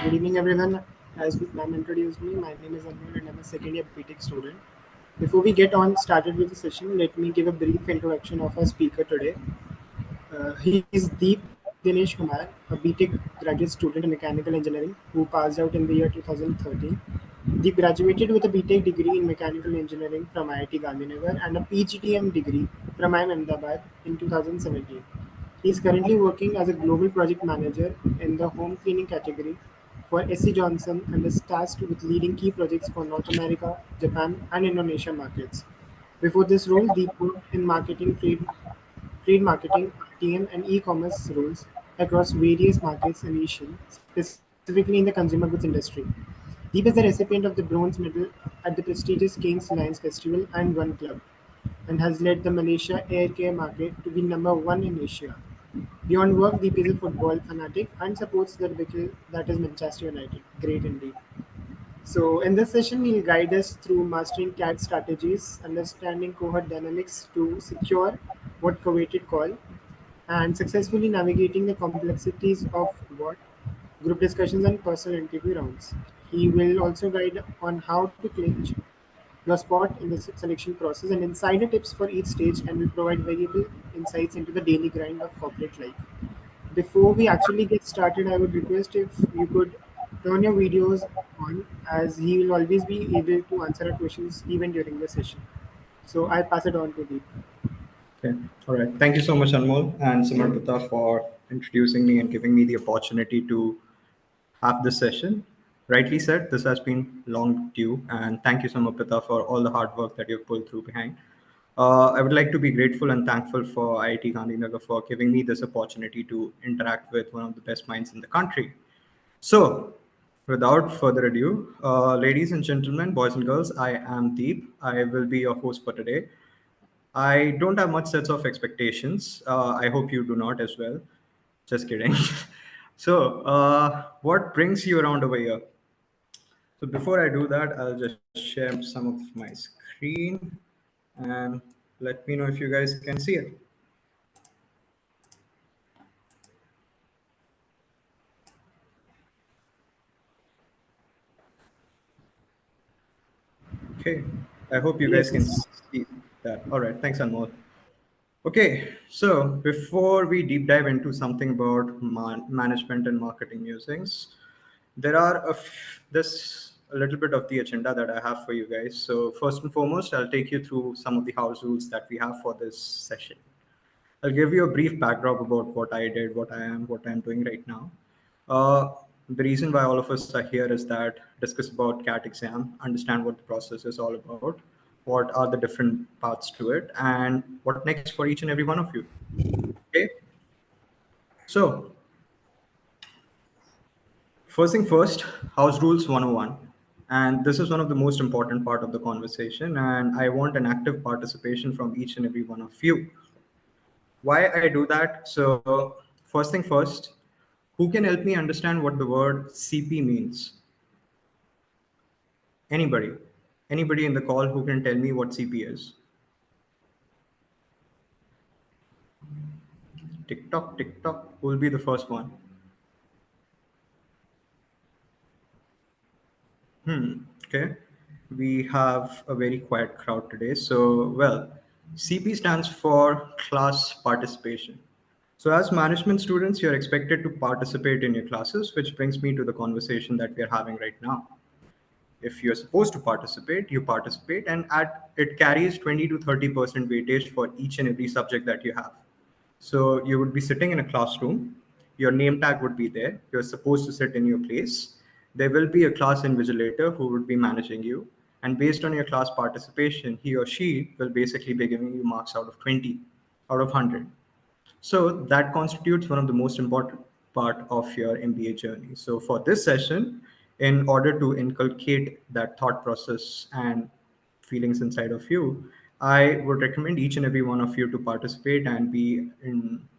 Good evening, everyone. As ma'am introduced me, my name is Anmol and I'm a second year BTech student. Before we get on started with the session, let me give a brief introduction of our speaker today. He is Dinesh Kumar, a BTech graduate student in mechanical engineering who passed out in the year 2013. Deep graduated with a BTech degree in mechanical engineering from IIT Gandhinagar and a PGDM degree from IIM Ahmedabad in 2017. He is currently working as a global project manager in the home cleaning category for SC Johnson and is tasked with leading key projects for North America, Japan, and Indonesia markets. Before this role, Deep worked in marketing, trade marketing, RTM, and e-commerce roles across various markets in Asia, specifically in the consumer goods industry. Deep is the recipient of the bronze medal at the prestigious Cannes Lions Festival and One Club, and has led the Malaysia air care market to be number one in Asia. Beyond work, Deep is a football fanatic and supports the vehicle that is Manchester United. Great indeed. So, in this session, he'll guide us through mastering CAD strategies, understanding cohort dynamics to secure what coveted call, and successfully navigating the complexities of what group discussions and personal interview rounds. He will also guide on how to clinch your spot in the selection process and insider tips for each stage and will provide valuable insights into the daily grind of corporate life. Before we actually get started, I would request if you could turn your videos on as he will always be able to answer our questions even during the session. So I pass it on to Deep. Okay. All right. Thank you so much, Anmol and Samarpita, for introducing me and giving me the opportunity to have this session. Rightly said, this has been long due, and thank you, Samarpita, for all the hard work that you've pulled through behind. I would like to be grateful and thankful for IIT Gandhinagar for giving me this opportunity to interact with one of the best minds in the country. So, without further ado, ladies and gentlemen, boys and girls, I am Deep. I will be your host for today. I don't have much sets of expectations. I hope you do not as well. Just kidding. So, what brings you around over here? So, before I do that, I'll just share some of my screen and let me know if you guys can see it. Okay. I hope you guys Yes, can yes. see that. All right. Thanks, Anmol. Okay, so before we deep dive into something about management and marketing musings, there are this a little bit of the agenda that I have for you guys. So first and foremost, I'll take you through some of the house rules that we have for this session. I'll give you a brief backdrop about what I did, what I'm doing right now. Uh, the reason why all of us are here is that discuss about CAT exam, understand what the process is all about, what are the different parts to it, and what next for each and every one of you. Okay, so first thing first, house rules 101. And this is one of the most important part of the conversation, and I want an active participation from each and every one of you. Why I do that? So first thing first, who can help me understand what the word CP means? Anybody? Anybody in the call who can tell me what CP is? TikTok, TikTok. Who will be the first one? Okay. We have a very quiet crowd today. So, well, CP stands for class participation. So, as management students, you're expected to participate in your classes, which brings me to the conversation that we are having right now. If you're supposed to participate, you participate, and it carries 20 to 30% weightage for each and every subject that you have. So you would be sitting in a classroom, your name tag would be there, you're supposed to sit in your place. There will be a class invigilator who would be managing you, and based on your class participation, he or she will basically be giving you marks out of 20, out of 100. So that constitutes one of the most important part of your MBA journey. So for this session, in order to inculcate that thought process and feelings inside of you, I would recommend each and every one of you to participate and be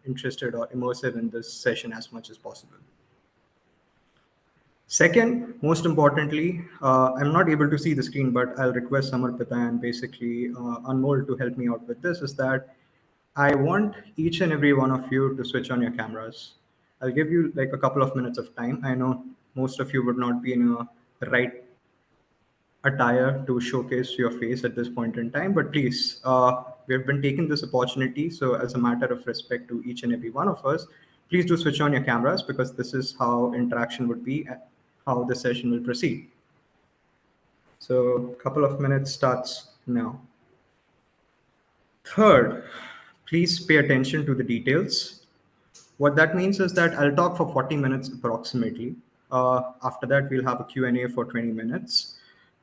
interested or immersive in this session as much as possible. Second, most importantly, I'm not able to see the screen, but I'll request Samarpita and basically Anmol to help me out with this, is that I want each and every one of you to switch on your cameras. I'll give you like a couple of minutes of time. I know most of you would not be in a right attire to showcase your face at this point in time. But please, we have been taking this opportunity. So, as a matter of respect to each and every one of us, please do switch on your cameras because this is how interaction would be, how the session will proceed. So, a couple of minutes starts now. Third, please pay attention to the details. What that means is that I'll talk for 40 minutes approximately. After that, we'll have a Q&A for 20 minutes.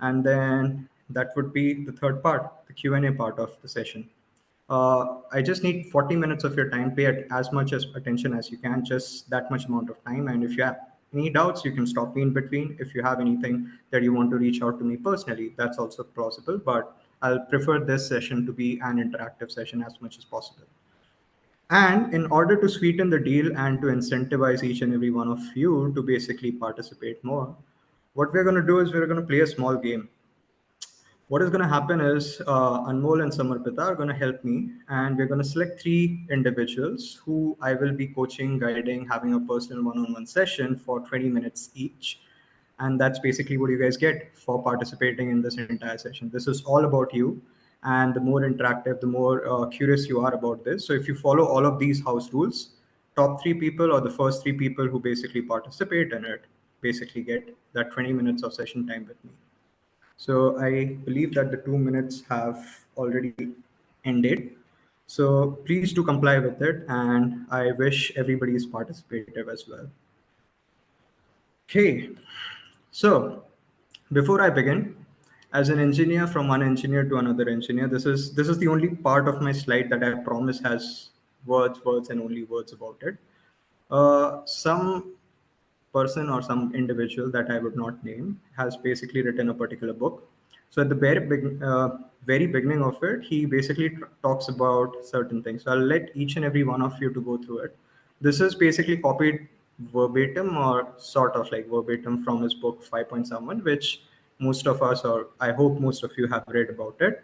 And then that would be the third part, the Q&A part of the session. I just need 40 minutes of your time. Pay as much as attention as you can, just that much amount of time. And if you have any doubts, you can stop me in between. If you have anything that you want to reach out to me personally, that's also plausible. But I'll prefer this session to be an interactive session as much as possible. And in order to sweeten the deal and to incentivize each and every one of you to basically participate more, what we're going to do is we're going to play a small game. What is going to happen is Anmol and Samarpita are going to help me, and we're going to select three individuals who I will be coaching, guiding, having a personal one-on-one session for 20 minutes each. And that's basically what you guys get for participating in this entire session. This is all about you, and the more interactive, the more curious you are about this. So if you follow all of these house rules, top three people or the first three people who basically participate in it basically get that 20 minutes of session time with me. So I believe that the 2 minutes have already ended. So please do comply with it, and I wish everybody is participative as well. Okay, so before I begin, as an engineer from one engineer to another engineer, this is the only part of my slide that I promise has words, and only words about it. Some person or some individual that I would not name has basically written a particular book. So at the very beginning of it, he basically talks about certain things. So I'll let each and every one of you to go through it. This is basically copied verbatim or sort of like verbatim from his book 5 Point Someone, which most of us, or I hope most of you, have read about it.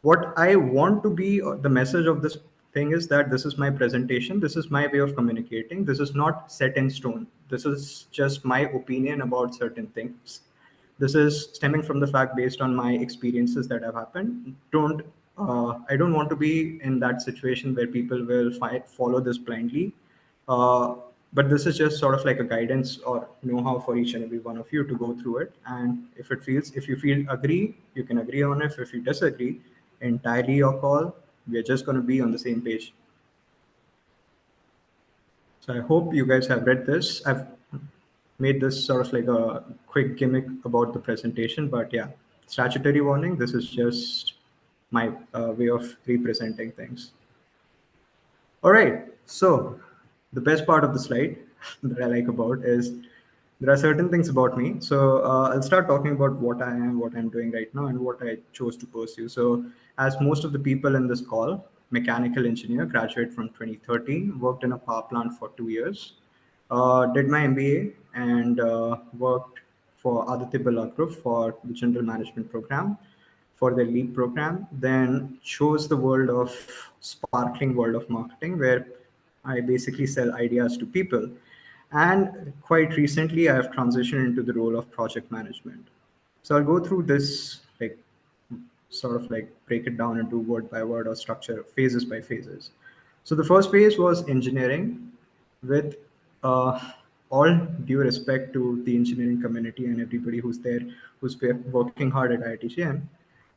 What I want to be the message of this thing is that this is my presentation, this is my way of communicating, this is not set in stone, this is just my opinion about certain things. This is stemming from the fact based on my experiences that have happened. Don't I don't want to be in that situation where people will follow this blindly. uh, but this is just sort of like a guidance or know-how for each and every one of you to go through it. And if you feel agree, you can agree on it. If you disagree, entirely your call. We're just going to be on the same page. So I hope you guys have read this. I've made this sort of like a quick gimmick about the presentation, but yeah, statutory warning. This is just my way of representing things. All right. So the best part of the slide that I like about is there are certain things about me. So I'll start talking about what I am, what I'm doing right now, and what I chose to pursue. So as most of the people in this call, mechanical engineer, graduate from 2013, worked in a power plant for 2 years, did my MBA, and worked for Aditya Birla Group for the general management program for the lead program, then chose the world of sparkling world of marketing, where I basically sell ideas to people. And quite recently, I have transitioned into the role of project management. So I'll go through this, like, sort of like break it down into word by word or structure, phases by phases. So the first phase was engineering, with uh, all due respect to the engineering community and everybody who's there, who's working hard at IIT.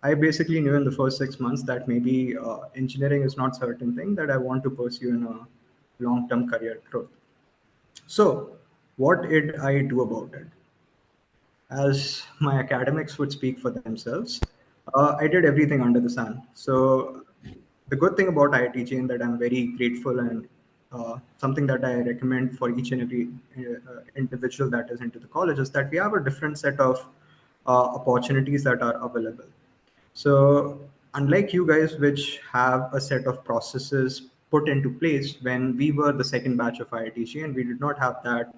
I basically knew in the first 6 months that maybe engineering is not certain thing that I want to pursue in a long-term career growth. So what did I do about it? As my academics would speak for themselves, I did everything under the sun. So the good thing about IIT and that I'm very grateful, and something that I recommend for each and every individual that is into the college, is that we have a different set of opportunities that are available. So, unlike you guys, which have a set of processes put into place, when we were the second batch of IITG, and we did not have that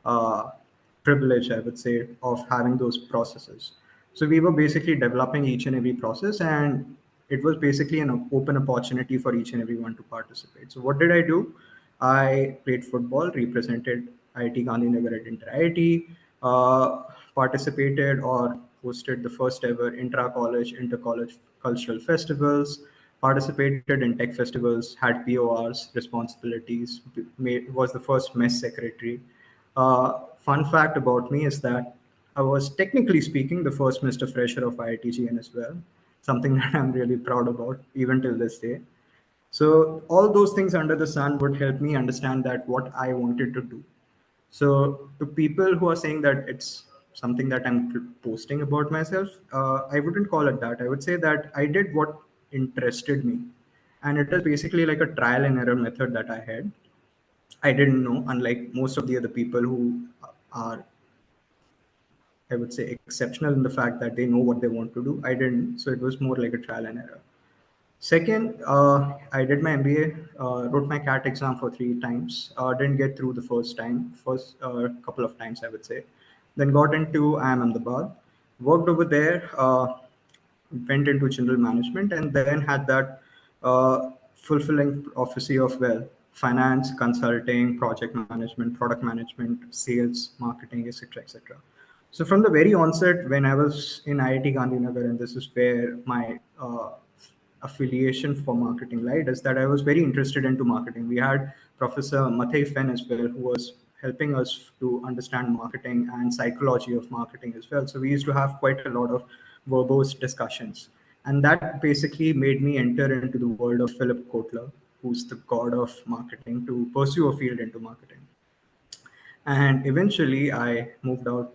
uh, privilege, I would say, of having those processes. So, we were basically developing each and every process, and it was basically an open opportunity for each and everyone to participate. So, what did I do? I played football, represented IIT Gandhinagar at Inter IIT, participated or hosted the first ever intra-college, inter-college cultural festivals, participated in tech festivals, had PORs, responsibilities, was the first mess secretary. Fun fact about me is that I was technically speaking the first Mr. Fresher of IITGN as well, something that I'm really proud about even till this day. So all those things under the sun would help me understand that what I wanted to do. So to people who are saying that it's something that I'm posting about myself, I wouldn't call it that. I would say that I did what interested me, and it is basically like a trial and error method that I had. I didn't know, unlike most of the other people who are, I would say, exceptional in the fact that they know what they want to do. I didn't, so it was more like a trial and error. Second, I did my MBA, wrote my CAT exam for 3 times. Didn't get through the first couple of times, I would say. Then got into IIM Ahmedabad, worked over there, went into general management, and then had that fulfilling prophecy of, well, finance, consulting, project management, product management, sales, marketing, etc., etc. So from the very onset, when I was in IIT Gandhinagar, and this is where my affiliation for marketing lied, is that I was very interested into marketing. We had Professor Mathai Fen as well, who was helping us to understand marketing and psychology of marketing as well. So we used to have quite a lot of verbose discussions. And that basically made me enter into the world of Philip Kotler, who's the god of marketing, to pursue a field into marketing. And eventually, I moved out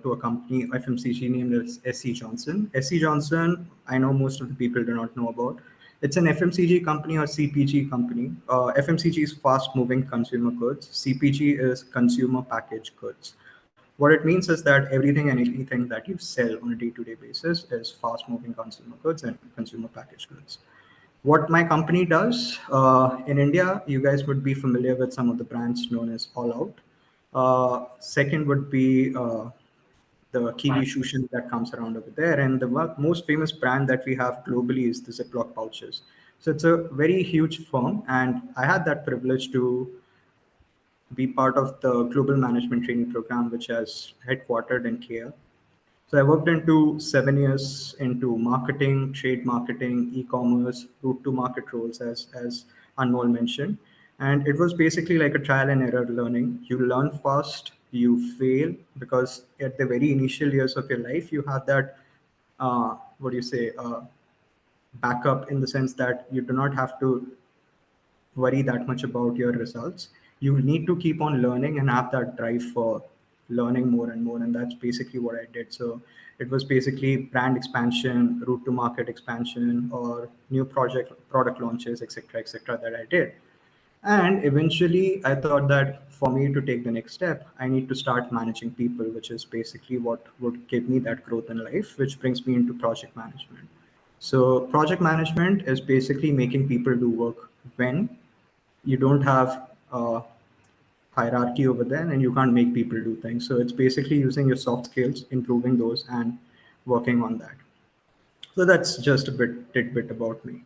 to a company, FMCG, named as SC Johnson. SC Johnson, I know most of the people do not know about. It's an FMCG company or CPG company. FMCG is fast moving consumer goods, CPG is consumer packaged goods. What it means is that everything and anything that you sell on a day-to-day basis is fast-moving consumer goods and consumer packaged goods. What my company does in India, you guys would be familiar with some of the brands known as All Out. Second would be the Kiwi Shushan that comes around over there, and the most famous brand that we have globally is the Ziploc pouches. So it's a very huge firm, and I had that privilege to be part of the global management training program, which has headquartered in KL. So I worked into 7 years into marketing, trade marketing, e-commerce, route to market roles, as Anmol mentioned. And it was basically like a trial and error learning. You learn fast, you fail, because at the very initial years of your life, you have that, what do you say, backup, in the sense that you do not have to worry that much about your results. You need to keep on learning and have that drive for learning more and more. And that's basically what I did. So it was basically brand expansion, route to market expansion, or new product launches, etc., that I did. And eventually, I thought that for me to take the next step, I need to start managing people, which is basically what would give me that growth in life, which brings me into project management. So, project management is basically making people do work when you don't have a hierarchy over there and you can't make people do things. So, it's basically using your soft skills, improving those, and working on that. So, that's just a tidbit about me.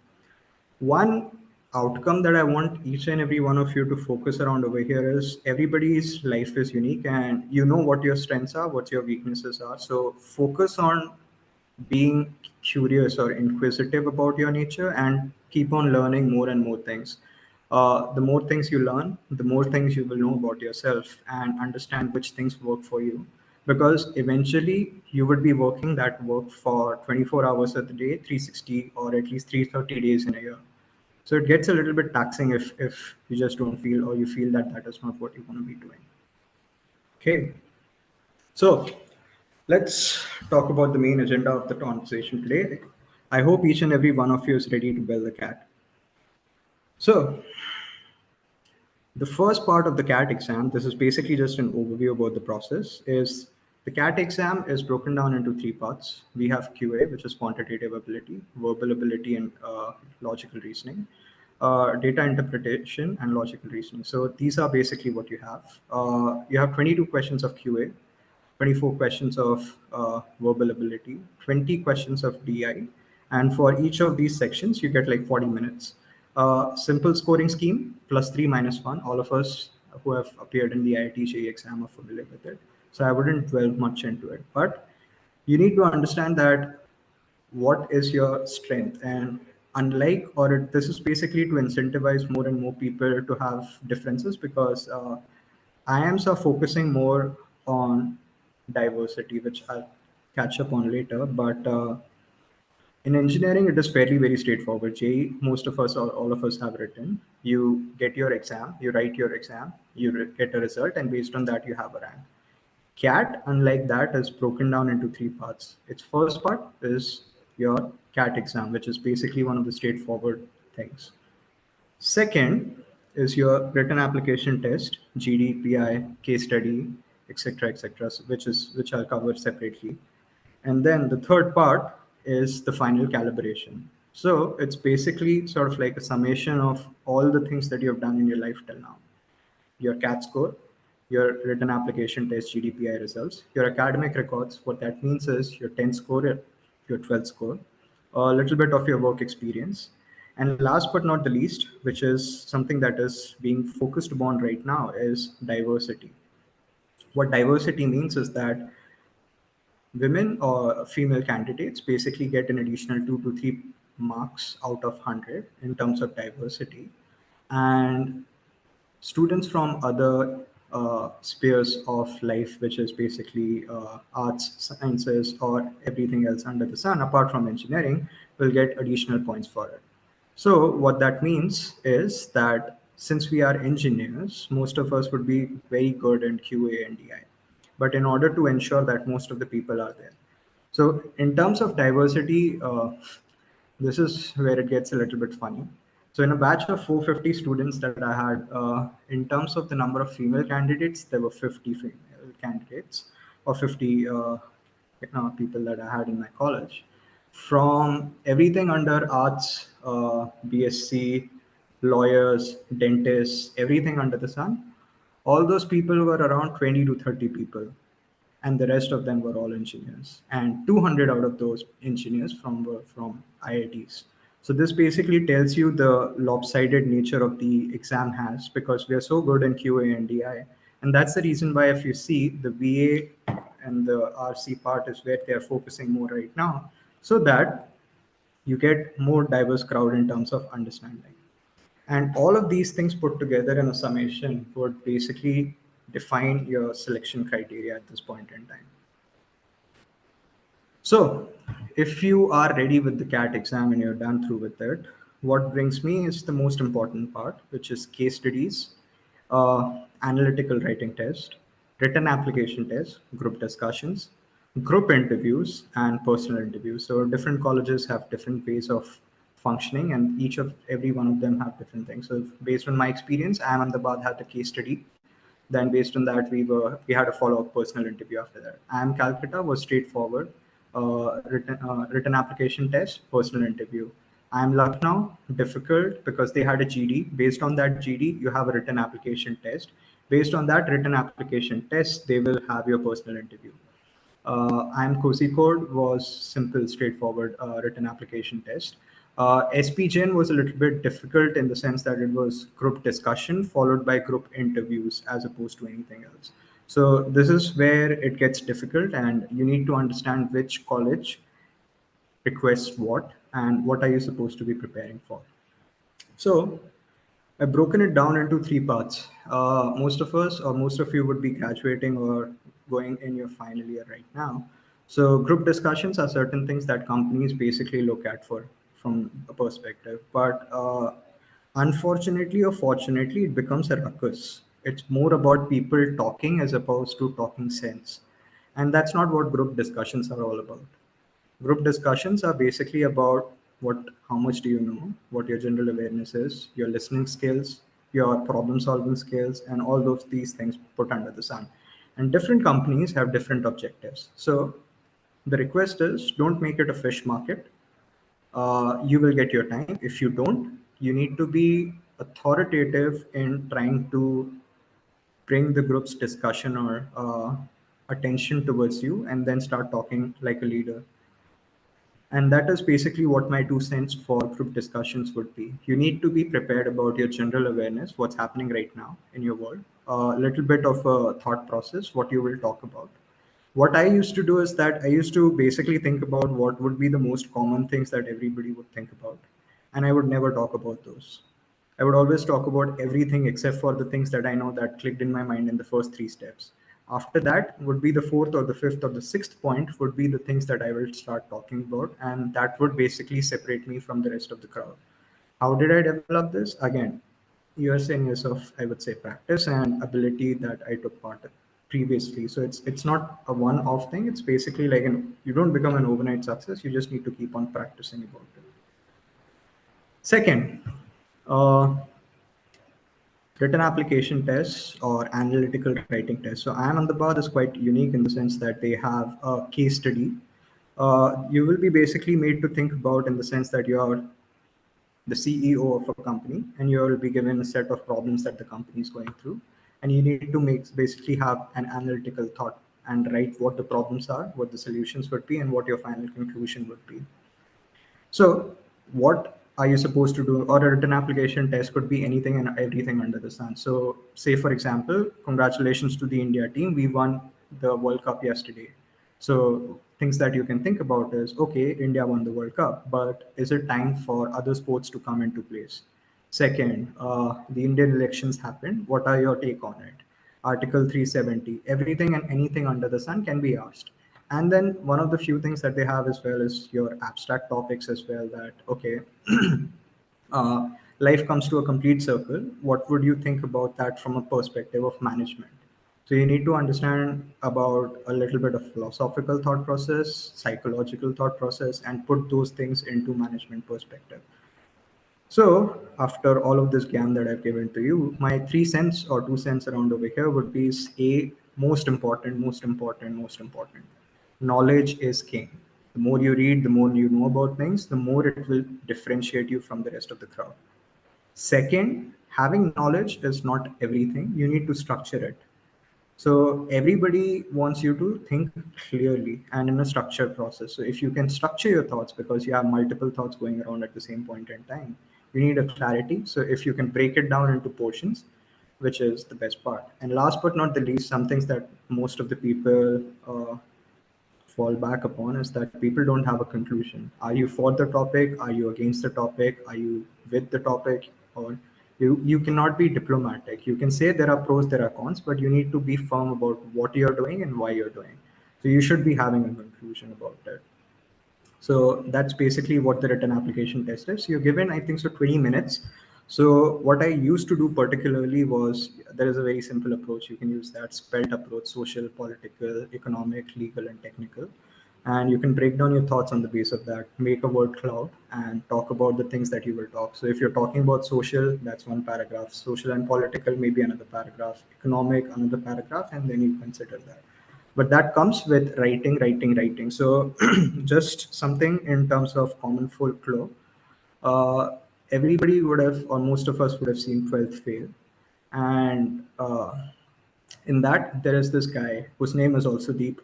One outcome that I want each and every one of you to focus around over here is everybody's life is unique, and you know what your strengths are, what your weaknesses are. So focus on being curious or inquisitive about your nature and keep on learning more and more things. The more things you learn, the more things you will know about yourself and understand which things work for you. Because eventually you would be working that work for 24 hours a day, 360, or at least 330 days in a year. So it gets a little bit taxing if you just don't feel, or you feel that that is not what you want to be doing. Okay. So let's talk about the main agenda of the conversation today. I hope each and every one of you is ready to build a cat. So the first part of the CAT exam, this is basically just an overview about the process, is the CAT exam is broken down into 3 parts. We have QA, which is quantitative ability, verbal ability, and logical reasoning, data interpretation, and logical reasoning. So these are basically what you have. You have 22 questions of QA, 24 questions of verbal ability, 20 questions of DI, and for each of these sections, you get like 40 minutes. Simple scoring scheme, plus 3 minus 1. All of us who have appeared in the IIT JEE exam are familiar with it. So I wouldn't dwell much into it. But you need to understand that what is your strength, and unlike or this is basically to incentivize more and more people to have differences, because IIMs are focusing more on diversity, which I'll catch up on later. But in engineering, it is fairly very straightforward. JEE, most of us or all of us have written. You get your exam, you write your exam, you get a result, and based on that, you have a rank. CAT, unlike that, is broken down into three parts. Its first part is your CAT exam, which is basically one of the straightforward things. Second is your written application test, GDPI, case study, etc., etc., which I'll cover separately. And then the third part is the final calibration. So it's basically sort of like a summation of all the things that you have done in your life till now: your CAT score, your written application test GDPI results, your academic records. What that means is your 10th score, your 12th score, a little bit of your work experience. And last but not the least, which is something that is being focused upon right now, is diversity. What diversity means is that women or female candidates basically get an additional 2 to 3 marks out of 100 in terms of diversity. And students from other spheres of life, which is basically arts, sciences, or everything else under the sun, apart from engineering, will get additional points for it. So, what that means is that since we are engineers, most of us would be very good in QA and DI. But in order to ensure that most of the people are there. So, in terms of diversity, this is where it gets a little bit funny. So in a batch of 450 students that I had, in terms of the number of female candidates, there were 50 female candidates, or 50 people that I had in my college. From everything under arts, BSc, lawyers, dentists, everything under the sun, all those people were around 20 to 30 people, and the rest of them were all engineers, and 200 out of those engineers were from IITs. So this basically tells you the lopsided nature of the exam has, because we are so good in QA and DI. And that's the reason why, if you see, the VA and the RC part is where they are focusing more right now, so that you get more diverse crowd in terms of understanding. And all of these things put together in a summation would basically define your selection criteria at this point in time. So, if you are ready with the CAT exam and you're done through with it, what brings me is the most important part, which is case studies, analytical writing test, written application test, group discussions, group interviews, and personal interviews. So, different colleges have different ways of functioning, and each of every one of them have different things. So, based on my experience, IIM Ahmedabad had a case study. Then based on that, we had a follow-up personal interview after that. IIM Calcutta was straightforward, written application test, personal interview. IIM Lucknow, difficult because they had a GD. Based on that GD, you have a written application test. Based on that written application test, they will have your personal interview. IIM Kozhikode was simple, straightforward written application test. SPGen was a little bit difficult in the sense that it was group discussion followed by group interviews as opposed to anything else. So this is where it gets difficult, and you need to understand which college requests what and what are you supposed to be preparing for. So I've broken it down into three parts. Most of us, or most of you, would be graduating or going in your final year right now. So, group discussions are certain things that companies basically look at for from a perspective. But unfortunately or fortunately, it becomes a ruckus. It's more about people talking as opposed to talking sense. And that's not what group discussions are all about. Group discussions are basically about how much do you know, what your general awareness is, your listening skills, your problem solving skills, and all those these things put under the sun. And different companies have different objectives. So the request is, don't make it a fish market. You will get your time. If you don't, you need to be authoritative in trying to bring the group's discussion or attention towards you, and then start talking like a leader. And that is basically what my 2 cents for group discussions would be. You need to be prepared about your general awareness, what's happening right now in your world, a little bit of a thought process what you will talk about. What I used to do is that I used to basically think about what would be the most common things that everybody would think about, and I would never talk about those. I would always talk about everything except for the things that I know that clicked in my mind in the first three steps. After that would be the fourth or the fifth or the sixth point would be the things that I will start talking about, and that would basically separate me from the rest of the crowd. How did I develop this? Again, years and years of, I would say, practice and ability that I took part in previously. So it's not a one-off thing. It's basically like you don't become an overnight success. You just need to keep on practicing about it. Second, uh, written application tests or analytical writing tests. So IIM Ahmedabad is quite unique in the sense that they have a case study. You will be basically made to think about in the sense that you're the CEO of a company, and you will be given a set of problems that the company is going through, and you need to basically have an analytical thought and write what the problems are, what the solutions would be, and what your final conclusion would be. So, what are you supposed to do? Or a written application test could be anything and everything under the sun. So, say for example, congratulations to the India team. We won the World Cup yesterday. So, things that you can think about is okay, India won the World Cup, but is it time for other sports to come into place? Second, the Indian elections happened. What are your take on it? Article 370, everything and anything under the sun can be asked. And then one of the few things that they have as well is your abstract topics as well. That okay, uh, life comes to a complete circle. What would you think about that from a perspective of management? So you need to understand about a little bit of philosophical thought process, psychological thought process, and put those things into management perspective. So, after all of this gyan that I've given to you, my 3 cents or 2 cents around over here would be A, most important, most important, most important. Knowledge is king. The more you read, the more you know about things, the more it will differentiate you from the rest of the crowd. Second, having knowledge is not everything. You need to structure it. So everybody wants you to think clearly and in a structured process. So if you can structure your thoughts because you have multiple thoughts going around at the same point in time, you need a clarity. So if you can break it down into portions, which is the best part. And last but not the least, some things that most of the people fall back upon is that people don't have a conclusion. Are you for the topic? Are you against the topic? Are you with the topic? Or you cannot be diplomatic. You can say there are pros, there are cons, but you need to be firm about what you're doing and why you're doing. So you should be having a conclusion about it. So that's basically what the written application test is. You're given, I think, so 20 minutes. So what I used to do particularly was there is a very simple approach. You can use that spelt approach: social, political, economic, legal, and technical. And you can break down your thoughts on the base of that, make a word cloud, and talk about the things that you will talk. So if you're talking about social, that's one paragraph. Social and political, maybe another paragraph. Economic, another paragraph, and then you consider that, but that comes with writing. So just something in terms of common folklore. uh, Everybody would have, or most of us would have seen 12th fail, and in that there is this guy whose name is also Deep,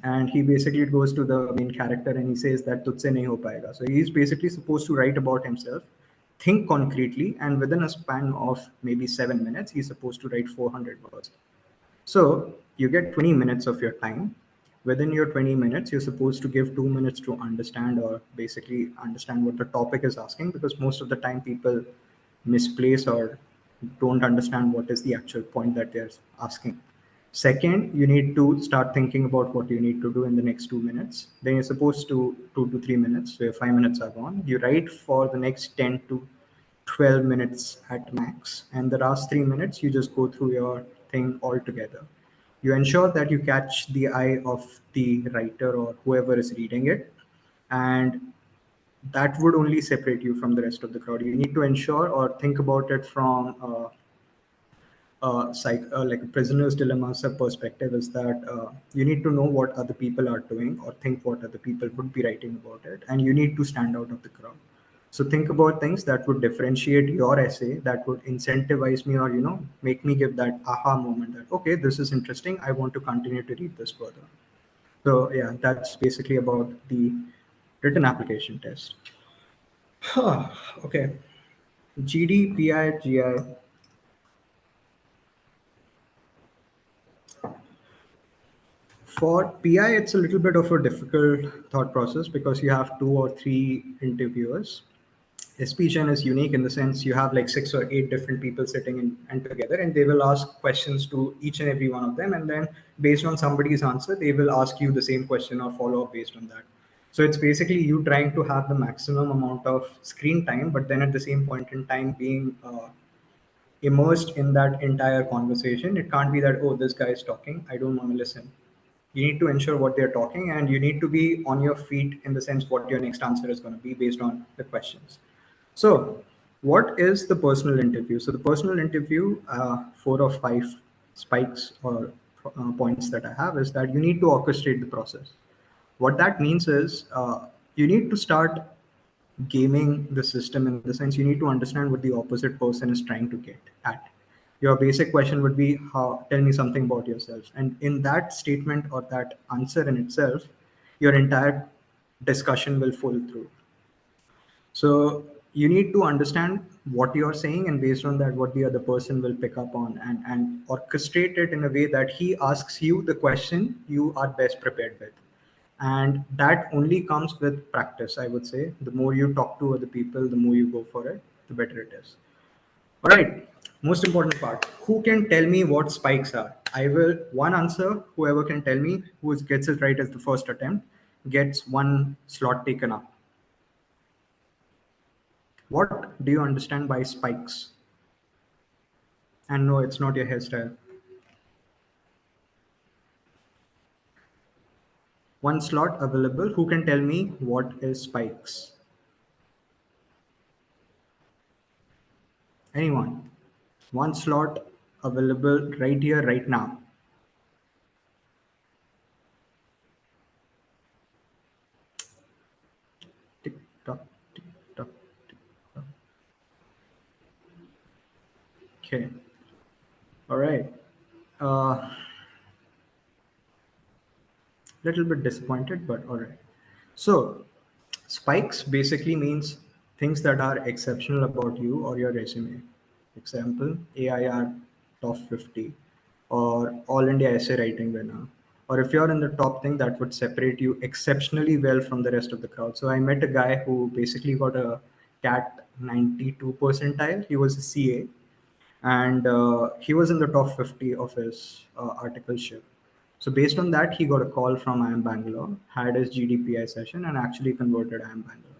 and he basically goes to the main character and he says that tujhse nahi ho payega. So he's basically supposed to write about himself, think concretely, and within a span of maybe 7 minutes he's supposed to write 400 words. So you get 20 minutes of your time. Within your 20 minutes, you're supposed to give 2 minutes to understand or basically understand what the topic is asking, because most of the time people misplace or don't understand what is the actual point that they're asking. Second, you need to start thinking about what you need to do in the next 2 minutes. Then you're supposed to 2 to 3 minutes, so your 5 minutes are gone. You write for the next 10 to 12 minutes at max, and the last 3 minutes you just go through your thing all together. You ensure that you catch the eye of the writer or whoever is reading it, and that would only separate you from the rest of the crowd. You need to ensure or think about it from like a prisoner's dilemma perspective, is that you need to know what other people are doing or think what other people would be writing about it, and you need to stand out of the crowd. So think about things that would differentiate your essay, that would incentivize me, or make me give that aha moment that okay, this is interesting, I want to continue to read this further. So yeah, that's basically about the written application test. Okay, GDPI, GI. For PI, it's a little bit of a difficult thought process because you have two or three interviewers. SPGen is unique in the sense you have like 6 or 8 different people sitting in and together, and they will ask questions to each and every one of them, and then based on somebody's answer, they will ask you the same question or follow up based on that. So it's basically you trying to have the maximum amount of screen time, but then at the same point in time being immersed in that entire conversation. It can't be that, oh, this guy is talking, I don't want to listen. You need to ensure what they're talking, and you need to be on your feet in the sense what your next answer is going to be based on the questions. So, what is the personal interview? So, the personal interview, 4 or 5 spikes or points that I have is that you need to orchestrate the process. What that means is you need to start gaming the system in the sense you need to understand what the opposite person is trying to get at. Your basic question would be, how, tell me something about yourself. And in that statement or that answer in itself, your entire discussion will fall through. So you need to understand what you're saying, and based on that, what the other person will pick up on, and orchestrate it in a way that he asks you the question you are best prepared with. And that only comes with practice, I would say. The more you talk to other people, the more you go for it, the better it is. All right. Most important part. Who can tell me what spikes are? I will one answer. Whoever can tell me who gets it right as the first attempt gets one slot taken up. What do you understand by spikes? And no, it's not your hairstyle. One slot available. Who can tell me what is spikes? Anyone? One slot available right here, right now. Tick tock, tick tock, tick tock. Okay. All right. Uh, Little bit disappointed, but all right. So, spikes basically means things that are exceptional about you or your resume. Example, AIR top 50 or All India essay writing winner. Or if you're in the top thing, that would separate you exceptionally well from the rest of the crowd. So I met a guy who basically got a CAT 92 percentile. He was a CA, and he was in the top 50 of his articleship. So based on that, he got a call from IIM Bangalore, had his GDPI session, and actually converted IIM Bangalore.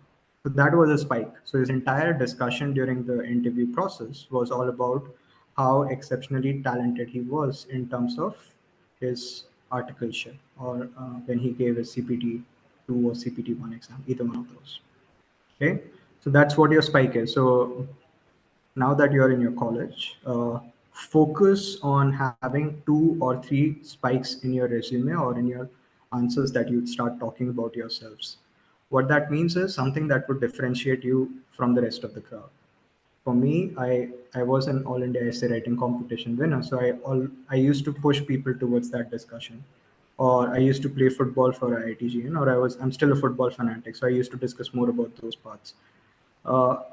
So that was a spike. So his entire discussion during the interview process was all about how exceptionally talented he was in terms of his articleship, or when he gave his CPT 2 or CPT 1 exam, either one of those. Okay, so that's what your spike is. So now that you're in your college, focus on having 2 or 3 spikes in your resume or in your answers that you start talking about yourselves. What that means is something that would differentiate you from the rest of the crowd. For me, I was an all India essay writing competition winner, so I used to push people towards that discussion. Or I used to play football for IIT or I'm still a football fanatic, so I used to discuss more about those parts.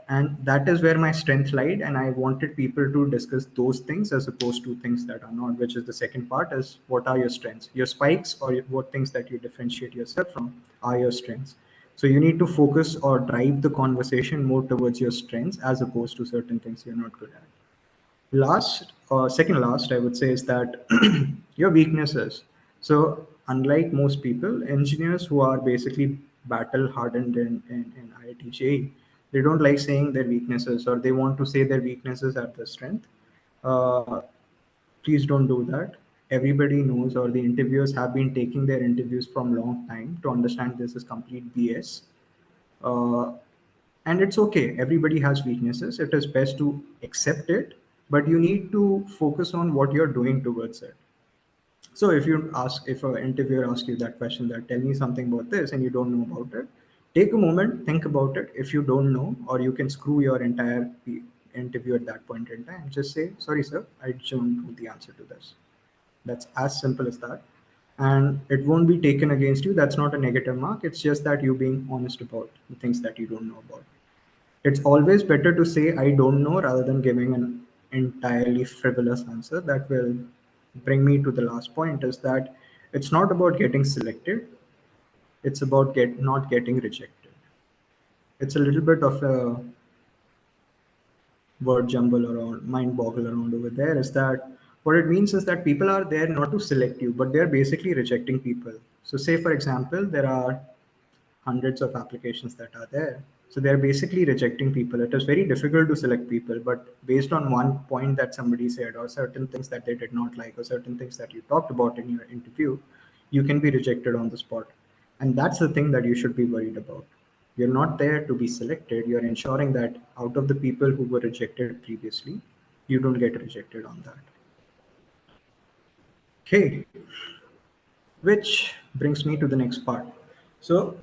And that is where my strength lied, and I wanted people to discuss those things as opposed to things that are not, which is the second part, is what are your strengths. Your spikes, or what things that you differentiate yourself from, are your strengths. So you need to focus or drive the conversation more towards your strengths as opposed to certain things you're not good at. Last, or second last, I would say, is that your weaknesses. So unlike most people, engineers who are basically battle hardened in IIT, they don't like saying their weaknesses, or they want to say their weaknesses at the strength. uh, please don't do that. Everybody knows, or the interviewers have been taking their interviews from long time to understand this is complete BS. uh, and it's okay, everybody has weaknesses, it is best to accept it, but you need to focus on what you're doing towards it. So if an interviewer asks you that question, that tell me something about this, and you don't know about it, take a moment, think about it. If you don't know, or you can screw your entire interview at that point in time, just say, sorry sir, I don't know the answer to this. That's as simple as that. And it won't be taken against you. That's not a negative mark. It's just that you being honest about the things that you don't know about. It's always better to say I don't know rather than giving an entirely frivolous answer. That will bring me to the last point, is that It's not about getting selected, it's about not getting rejected. It's a little bit of a word jumble around, mind boggle around over there. Is that what it means is that people are there not to select you, but they're basically rejecting people. So, say for example, there are hundreds of applications that are there. So they're basically rejecting people. It is very difficult to select people, but based on one point that somebody said, or certain things that they did not like, or certain things that you talked about in your interview, you can be rejected on the spot. And that's the thing that you should be worried about. You're not there to be selected. You're ensuring that out of the people who were rejected previously, you don't get rejected on that. Okay, which brings me to the next part. So,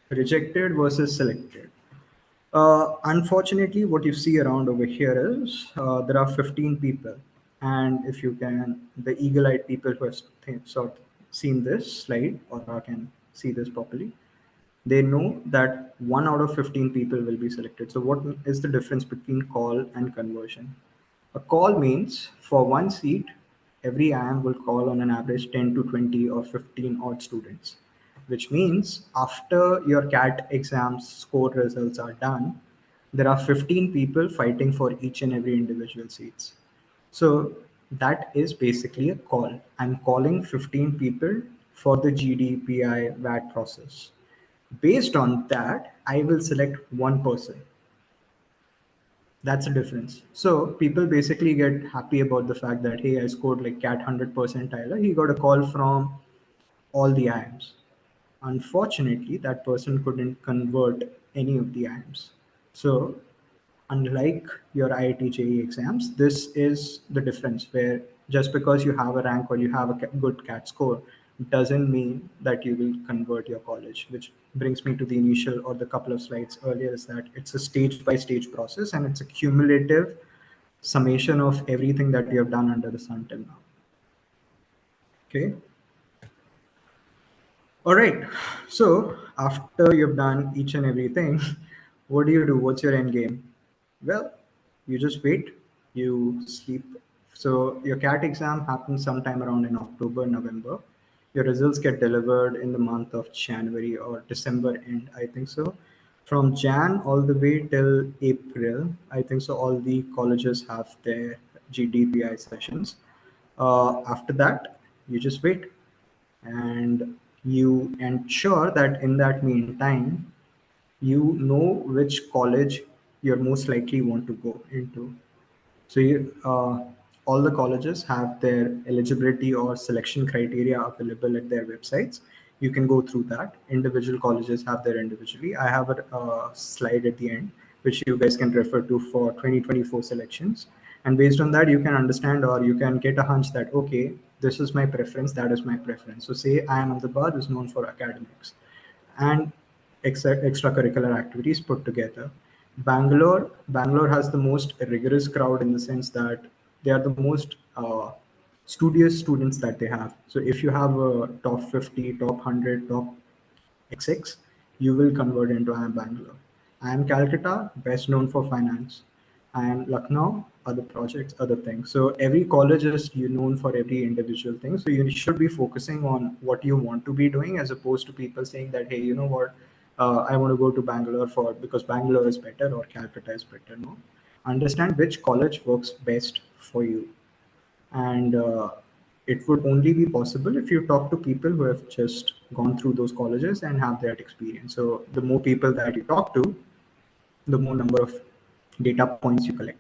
rejected versus selected. Unfortunately, what you see around over here is there are 15 people. And if you can, the eagle eyed people who have sort of seen this slide or can see this properly, they know that 1 out of 15 people will be selected. So, what is the difference between call and conversion? A call means for one seat, every IIM will call on an average 10 to 20 or 15 odd students, which means after your CAT exams score results are done, there are 15 people fighting for each and every individual seats. So that is basically a call. I'm calling 15 people for the GDPI VAT process. Based on that, I will select one person. That's the difference. So people basically get happy about the fact that, hey, I scored like cat 100 percentile. He got a call from all the IIMs. Unfortunately, that person couldn't convert any of the IIMs. So unlike your IIT JEE exams, this is the difference where just because you have a rank or you have a good CAT score doesn't mean that you will convert your college, which brings me to the initial or the couple of slides earlier is that it's a stage by stage process and it's a cumulative summation of everything that you have done under the sun till now. Okay. All right. So after you've done each and everything, what do you do? What's your end game? Well, you just wait, you sleep. So your CAT exam happens sometime around in October, November. Your results get delivered in the month of January or December end, I think so. From Jan all the way till April, I think so. All the colleges have their GDPI sessions. After that, you just wait and you ensure that in that meantime you know which college you're most likely want to go into. So all the colleges have their eligibility or selection criteria available at their websites. You can go through that. Individual colleges have their individually. I have a slide at the end, which you guys can refer to for 2024 selections. And based on that, you can understand or you can get a hunch that, okay, this is my preference, that is my preference. So say IIM Ahmedabad is known for academics and extracurricular activities put together. Bangalore has the most rigorous crowd in the sense that they are the most studious students that they have. So if you have a top 50, top 100, top XX, you will convert into IIM Bangalore. IIM Calcutta, best known for finance. IIM Lucknow, other projects, other things. So every college is you known for every individual thing. So you should be focusing on what you want to be doing as opposed to people saying that, hey, you know what, I want to go to Bangalore for because Bangalore is better or Calcutta is better. No, understand which college works best for you and it would only be possible if you talk to people who have just gone through those colleges and have that experience. So the more people that you talk to, the more number of data points you collect.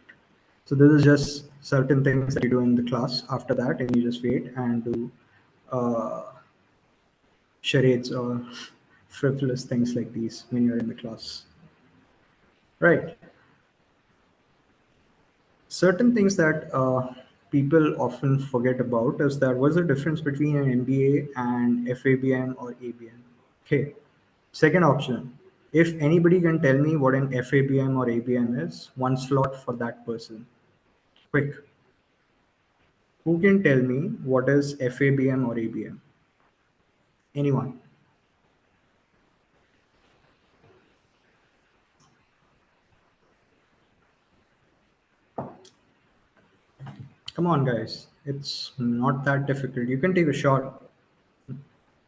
So this is just certain things that you do in the class. After that, and you just wait and do uh, charades or frivolous things like these when you're in the class. Right. Certain things that people often forget about is that what's the difference between an MBA and FABM or ABM? Okay. Second option. If anybody can tell me what an FABM or ABM is, one slot for that person. Quick. Who can tell me what is FABM or ABM? Anyone? Come on, guys. It's not that difficult. You can take a shot.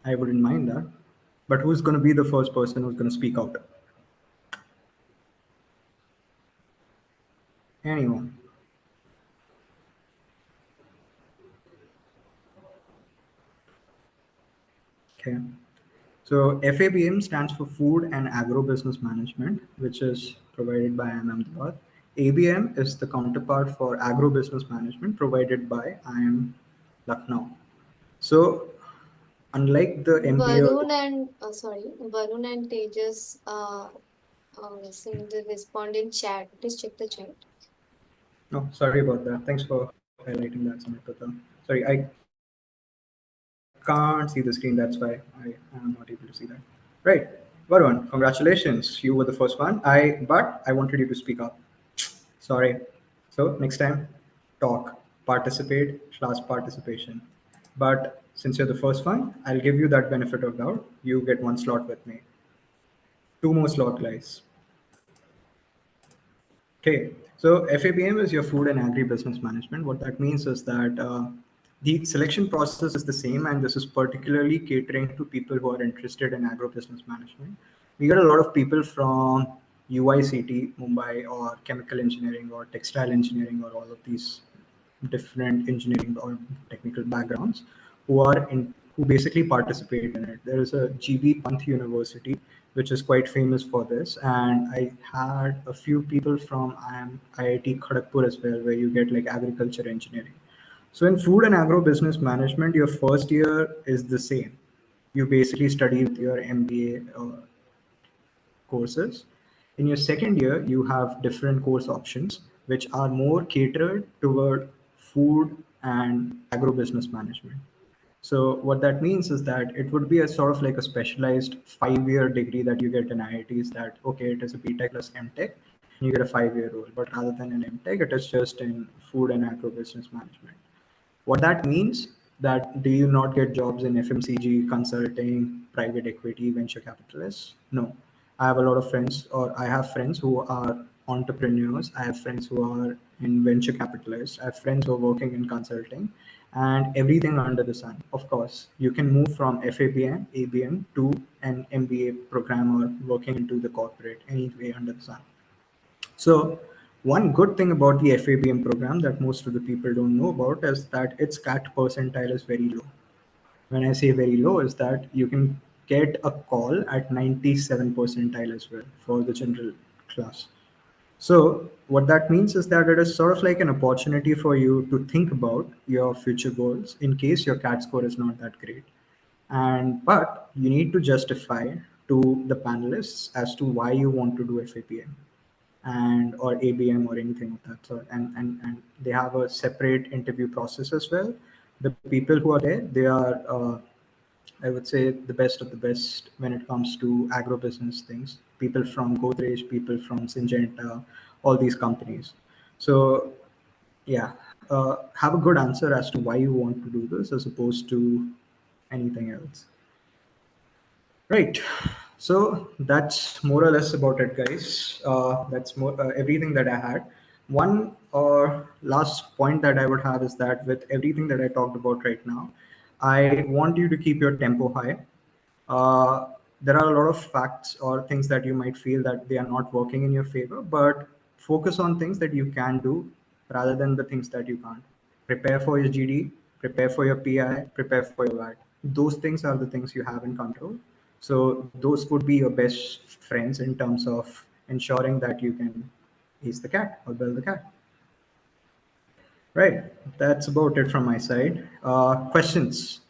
I wouldn't mind that. But who's going to be the first person who's going to speak out? Anyone? Okay. So FABM stands for Food and Agro-Business Management, which is provided by IIM Ahmedabad. ABM is the counterpart for Agro-Business Management provided by IIM Lucknow. So unlike the MBA, Varun and Tejas seem to respond in chat. Please check the chat. no, sorry about that. Thanks for highlighting that, Samantha. Sorry, I can't see the screen. That's why I am not able to see that. Right, Varun, congratulations. You were the first one. But I wanted you to speak up. Sorry. So next time, talk, participate, class participation. But since you're the first one, I'll give you that benefit of doubt. You get one slot with me. Two more slot guys. Okay, so FABM is your food and agribusiness management. What that means is that the selection process is the same, and this is particularly catering to people who are interested in agrobusiness management. We get a lot of people from UICT, Mumbai, or chemical engineering, or textile engineering, or all of these different engineering or technical backgrounds who basically participate in it. There is a GB Panth University which is quite famous for this, and I had a few people from IIT Kharagpur as well, where you get like agriculture engineering. So in food and agro business management, your first year is the same. You basically study with your MBA courses. In your second year, you have different course options which are more catered toward food and agro-business management. So what that means is that it would be a sort of like a specialized 5-year degree that you get in IITs that, okay, it is a BTech plus MTech, and you get a 5-year role. But rather than an MTech, it is just in food and agro-business management. What that means that do you not get jobs in FMCG, consulting, private equity, venture capitalists? No. I have a lot of friends, or I have friends who are entrepreneurs. I have friends who are in venture capitalists. I have friends who are working in consulting and everything under the sun. Of course, you can move from FABM, ABM to an MBA program or working into the corporate anyway under the sun. So one good thing about the FABM program that most of the people don't know about is that its CAT percentile is very low. When I say very low, is that you can get a call at 97 percentile as well for the general class. So what that means is that it is sort of like an opportunity for you to think about your future goals in case your CAT score is not that great. And but you need to justify to the panelists as to why you want to do FAPM and or ABM or anything of that sort. And they have a separate interview process as well. The people who are there, they are, I would say, the best of the best when it comes to agribusiness things. People from Godrej, people from Syngenta, all these companies. So yeah, have a good answer as to why you want to do this as opposed to anything else. Right. So that's more or less about it, guys. That's more everything that I had. One or last point that I would have is that with everything that I talked about right now, I want you to keep your tempo high. There are a lot of facts or things that you might feel that they are not working in your favor, but focus on things that you can do rather than the things that you can't. Prepare for your GD, prepare for your PI, prepare for your VAT. Those things are the things you have in control. So those would be your best friends in terms of ensuring that you can ace the cat or build the cat. Right. That's about it from my side. Questions?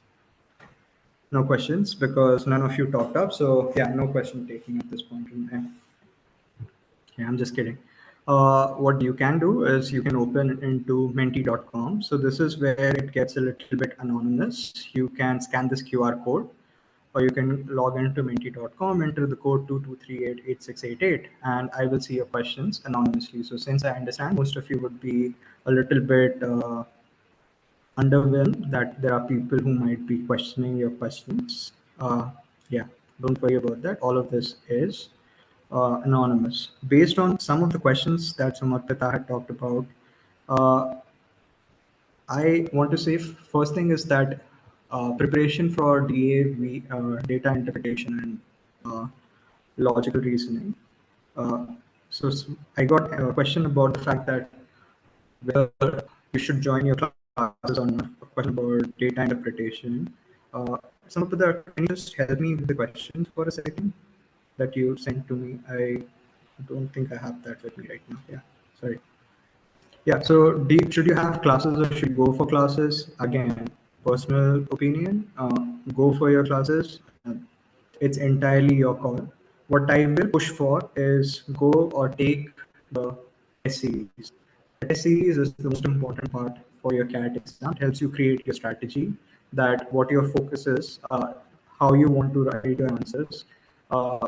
No questions because none of you talked up. So yeah, no question taking at this point in time. Yeah, I'm just kidding. What you can do is you can open into menti.com. So this is where it gets a little bit anonymous. You can scan this QR code or you can log into menti.com, enter the code 22388688, and I will see your questions anonymously. So since I understand most of you would be a little bit underwhelmed that there are people who might be questioning your questions. Yeah, don't worry about that. All of this is anonymous. Based on some of the questions that Samarpita had talked about, uh, I want to say first thing is that preparation for DAV, data interpretation and uh, logical reasoning. Uh, I got a question about the fact that whether you should join your classes or not. A question about data interpretation. Uh, some of the Can you just help me with the questions for a second that you sent to me? I don't think I have that with me right now. Yeah, sorry. Yeah, so should you have classes or should you go for classes? Again, personal opinion, go for your classes. It's entirely your call. What I will push for is go or take the test series. The test series is the most important part for your CAT exam. It helps you create your strategy, that what your focus is, how you want to write your answers. Uh,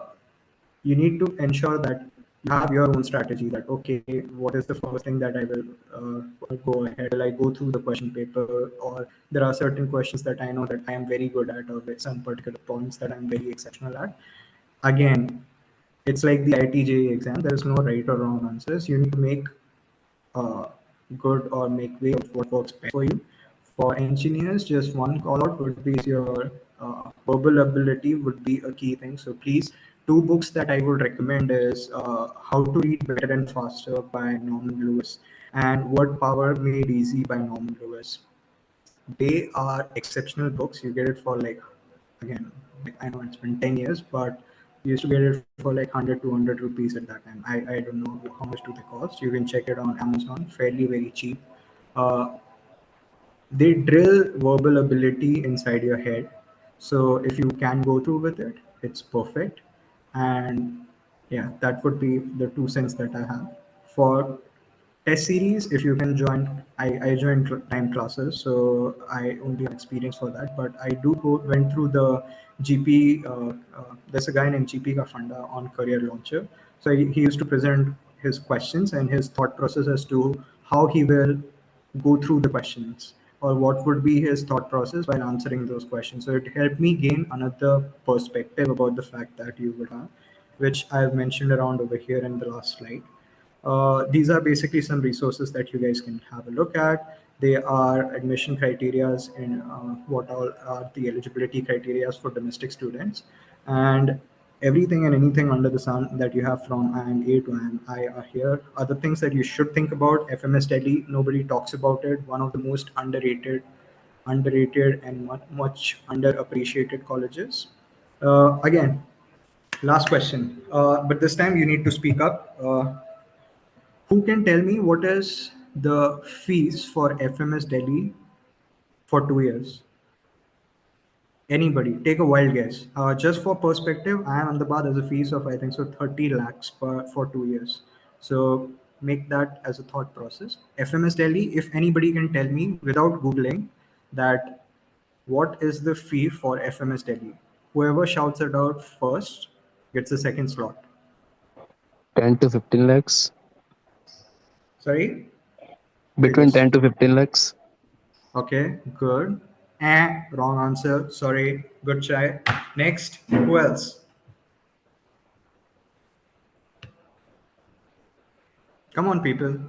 you need to ensure that you have your own strategy, that okay, what is the first thing that I will go ahead, will I go through the question paper, or there are certain questions that I know that I am very good at, or with some particular points that I'm very exceptional at. Again, it's like the IIT exam. There is no right or wrong answers. You need to make uh, good or make way of what works best for you. For engineers, just one call out would be your verbal ability would be a key thing. So please, two books that I would recommend is How to Read Better and Faster by Norman Lewis and Word Power Made Easy by Norman Lewis. They are exceptional books. You get it for like, again, like I know it's been 10 years, but you used to get it for like 100, 200 rupees at that time. I don't know how much do they cost. You can check it on Amazon, fairly very cheap. Uh, they drill verbal ability inside your head. So if you can go through with it, it's perfect. And yeah, that would be the 2 cents that I have. For test series, if you can join, I joined time classes, so I only have experience for that. But I went through the GP. There's a guy named GP Gafanda on Career Launcher. So he used to present his questions and his thought process as to how he will go through the questions, or what would be his thought process while answering those questions. So it helped me gain another perspective about the fact that you would have, which I've mentioned around over here in the last slide. These are basically some resources that you guys can have a look at. They are admission criterias in what all are the eligibility criterias for domestic students, and everything and anything under the sun that you have from IIM A to IIMI are here. Other things that you should think about: FMS Delhi. Nobody talks about it. One of the most underrated and much underappreciated colleges. Again, last question, but this time you need to speak up. Who can tell me what is the fees for FMS Delhi for 2 years? Anybody, take a wild guess. Just for perspective, IIM Ahmedabad has a fees of I think so 30 lakhs for 2 years. So make that as a thought process. FMS Delhi, if anybody can tell me without Googling that what is the fee for FMS Delhi, whoever shouts it out first gets the second slot. 10 to 15 lakhs. Sorry? I Between just 10 to 15 lakhs. Okay, good. Wrong answer. Sorry. Good try. Next. Who else? Come on, people.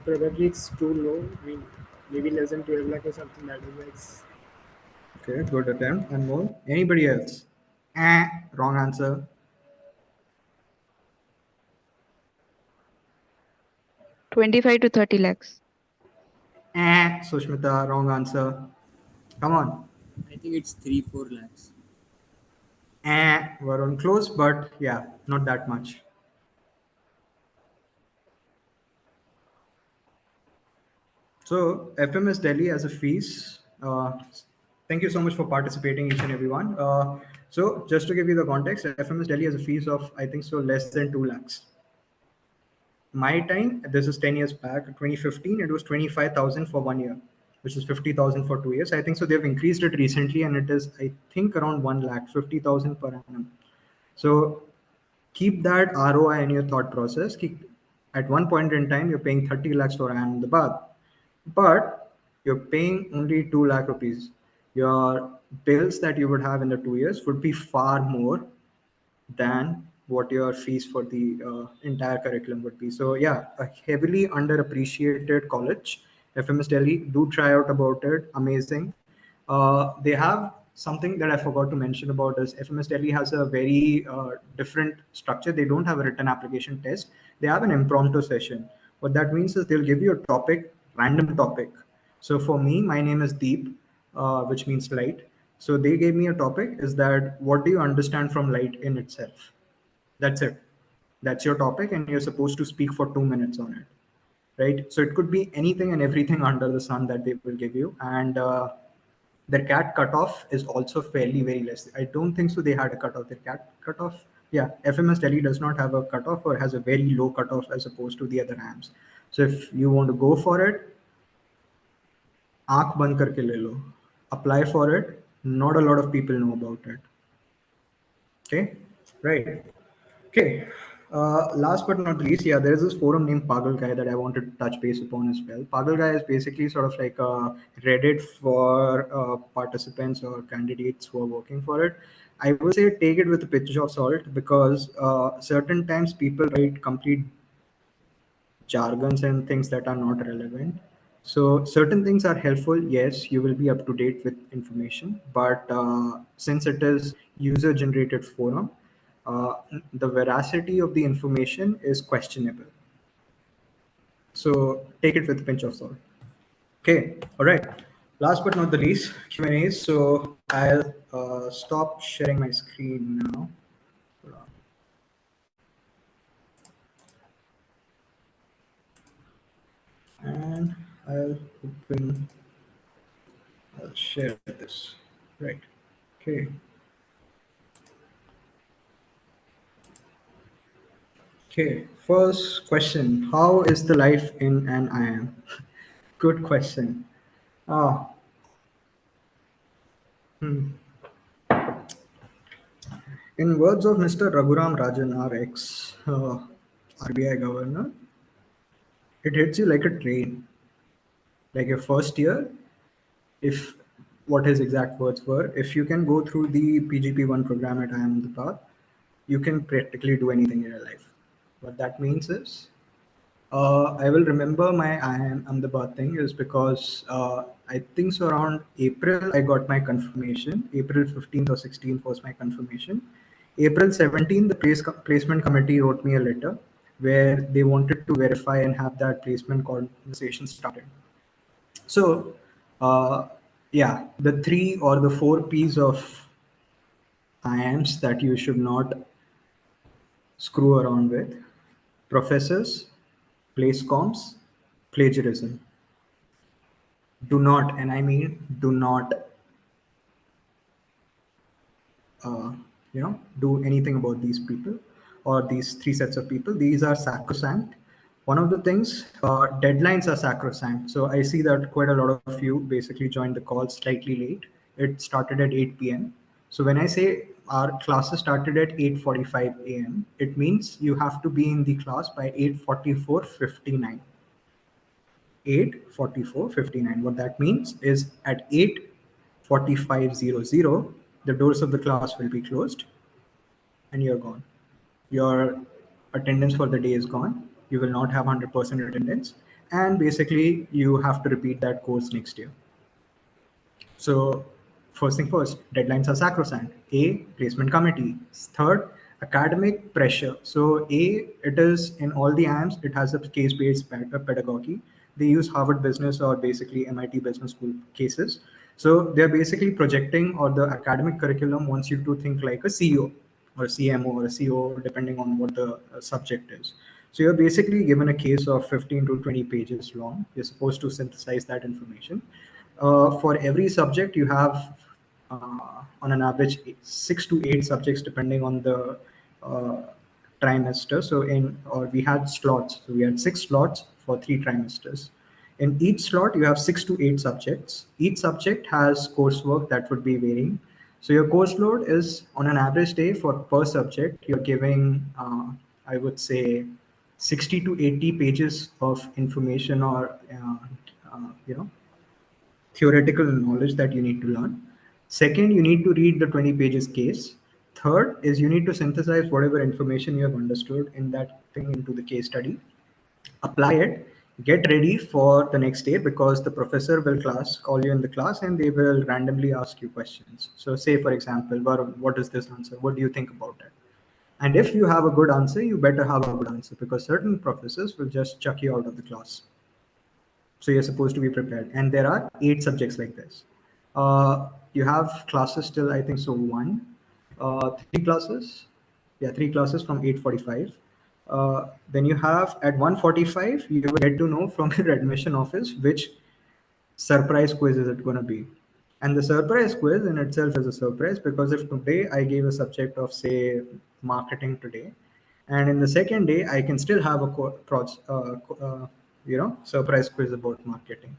Probably it's too low. I mean, maybe less than 12 lakh or something. That is why it's Okay, good attempt. And more. Anybody else? Wrong answer. 25 to 30 lakhs. Sushmita, wrong answer. Come on. I think it's 3-4 lakhs. We're on close, but yeah, not that much. So FMS Delhi as a fees. Thank you so much for participating, each and everyone. So just to give you the context, FMS Delhi has a fees of I think so less than 2 lakhs. My time, this is 10 years back, 2015, it was 25,000 for 1 year, which is 50,000 for 2 years. I think so they've increased it recently, and it is I think around 1 lakh 50,000 per annum. So keep that ROI in your thought process. At one point in time, you're paying 30 lakhs for Ahmedabad, but you're paying only 2 lakh rupees. Your bills that you would have in the 2 years would be far more than what your fees for the entire curriculum would be. So yeah, a heavily underappreciated college, FMS Delhi, do try out about it. Amazing. They have something that I forgot to mention about is FMS Delhi has a very different structure. They don't have a written application test. They have an impromptu session. What that means is they'll give you a topic, random topic. So for me, my name is Deep, which means light. So they gave me a topic is that what do you understand from light in itself? That's it. That's your topic, and you're supposed to speak for 2 minutes on it, right? So it could be anything and everything under the sun that they will give you. And their cat cutoff is also fairly very less. I don't think so. They had a cutoff. Their cat cutoff, yeah. FMS Delhi does not have a cutoff or has a very low cutoff as opposed to the other AMs. So if you want to go for it, आंख बंद करके ले लो. Apply for it. Not a lot of people know about it. Okay, right. Okay. Last but not least, yeah, there is this forum named Pagal Guy that I wanted to touch base upon as well. Pagal Guy is basically sort of like a Reddit for participants or candidates who are working for it. I would say take it with a pinch of salt because certain times people write complete jargons and things that are not relevant. So certain things are helpful. Yes, you will be up to date with information, but since it is user-generated forum, uh, the veracity of the information is questionable. So take it with a pinch of salt. Okay, all right. Last but not the least, Q&As. So I'll stop sharing my screen now. Hold on. And I'll share this. Right. Okay. Okay. First question: how is the life in an IIM? Good question. Ah, hmm. In words of Mr. Raghuram Rajan, our ex RBI governor, it hits you like a train. Like your first year, if what his exact words were, if you can go through the PGP1 program at IIM Ahmedabad, you can practically do anything in your life. What that means is, I will remember my IIM Ahmedabad thing is because I think so around April I got my confirmation. April 15th or 16th was my confirmation. April 17th, the placement committee wrote me a letter where they wanted to verify and have that placement conversation started. So, yeah, the 3 or the 4 P's of IIMs that you should not screw around with: professors, place comps, plagiarism. Do not, and I mean do not, uh, do anything about these people or these 3 sets of people. These are sacrosanct. One of the things, deadlines are sacrosanct. So I see that quite a lot of you basically joined the call slightly late. It started at 8 p.m. So when I say our classes started at 8:45 a.m., it means you have to be in the class by 8:44:59. 8:44:59. What that means is at 8:45:00, the doors of the class will be closed and you're gone. Your attendance for the day is gone. You will not have 100% attendance. And basically, you have to repeat that course next year. So first thing first, deadlines are sacrosanct. A, placement committee. Third, academic pressure. So A, it is in all the AMs, it has a case-based pedagogy. They use Harvard Business or basically MIT Business School cases. So they're basically projecting, or the academic curriculum wants you to think like a CEO or a CMO or a CO, depending on what the subject is. So you're basically given a case of 15 to 20 pages long. You're supposed to synthesize that information. For every subject, you have on an average 6 to 8 subjects, depending on the uh, trimester. So we had slots. So we had 6 slots for 3 trimesters. In each slot, you have 6 to 8 subjects. Each subject has coursework that would be varying. So your course load is on an average day for per subject, you're giving, I would say, 60 to 80 pages of information or, theoretical knowledge that you need to learn. Second, you need to read the 20 pages case. Third is you need to synthesize whatever information you have understood in that thing into the case study, apply it, get ready for the next day because the professor will call you in the class and they will randomly ask you questions. So say for example, Varun, what is this answer? What do you think about it? And if you have a good answer, you better have a good answer because certain professors will just chuck you out of the class. So you're supposed to be prepared. And there are 8 subjects like this. You have classes till I think so 3 classes. Yeah, 3 classes from 8:45. Then you have at 1:45, you will get to know from your admission office which surprise quiz is it going to be. And the surprise quiz in itself is a surprise because if today I gave a subject of say marketing today, and in the second day I can still have a surprise quiz about marketing.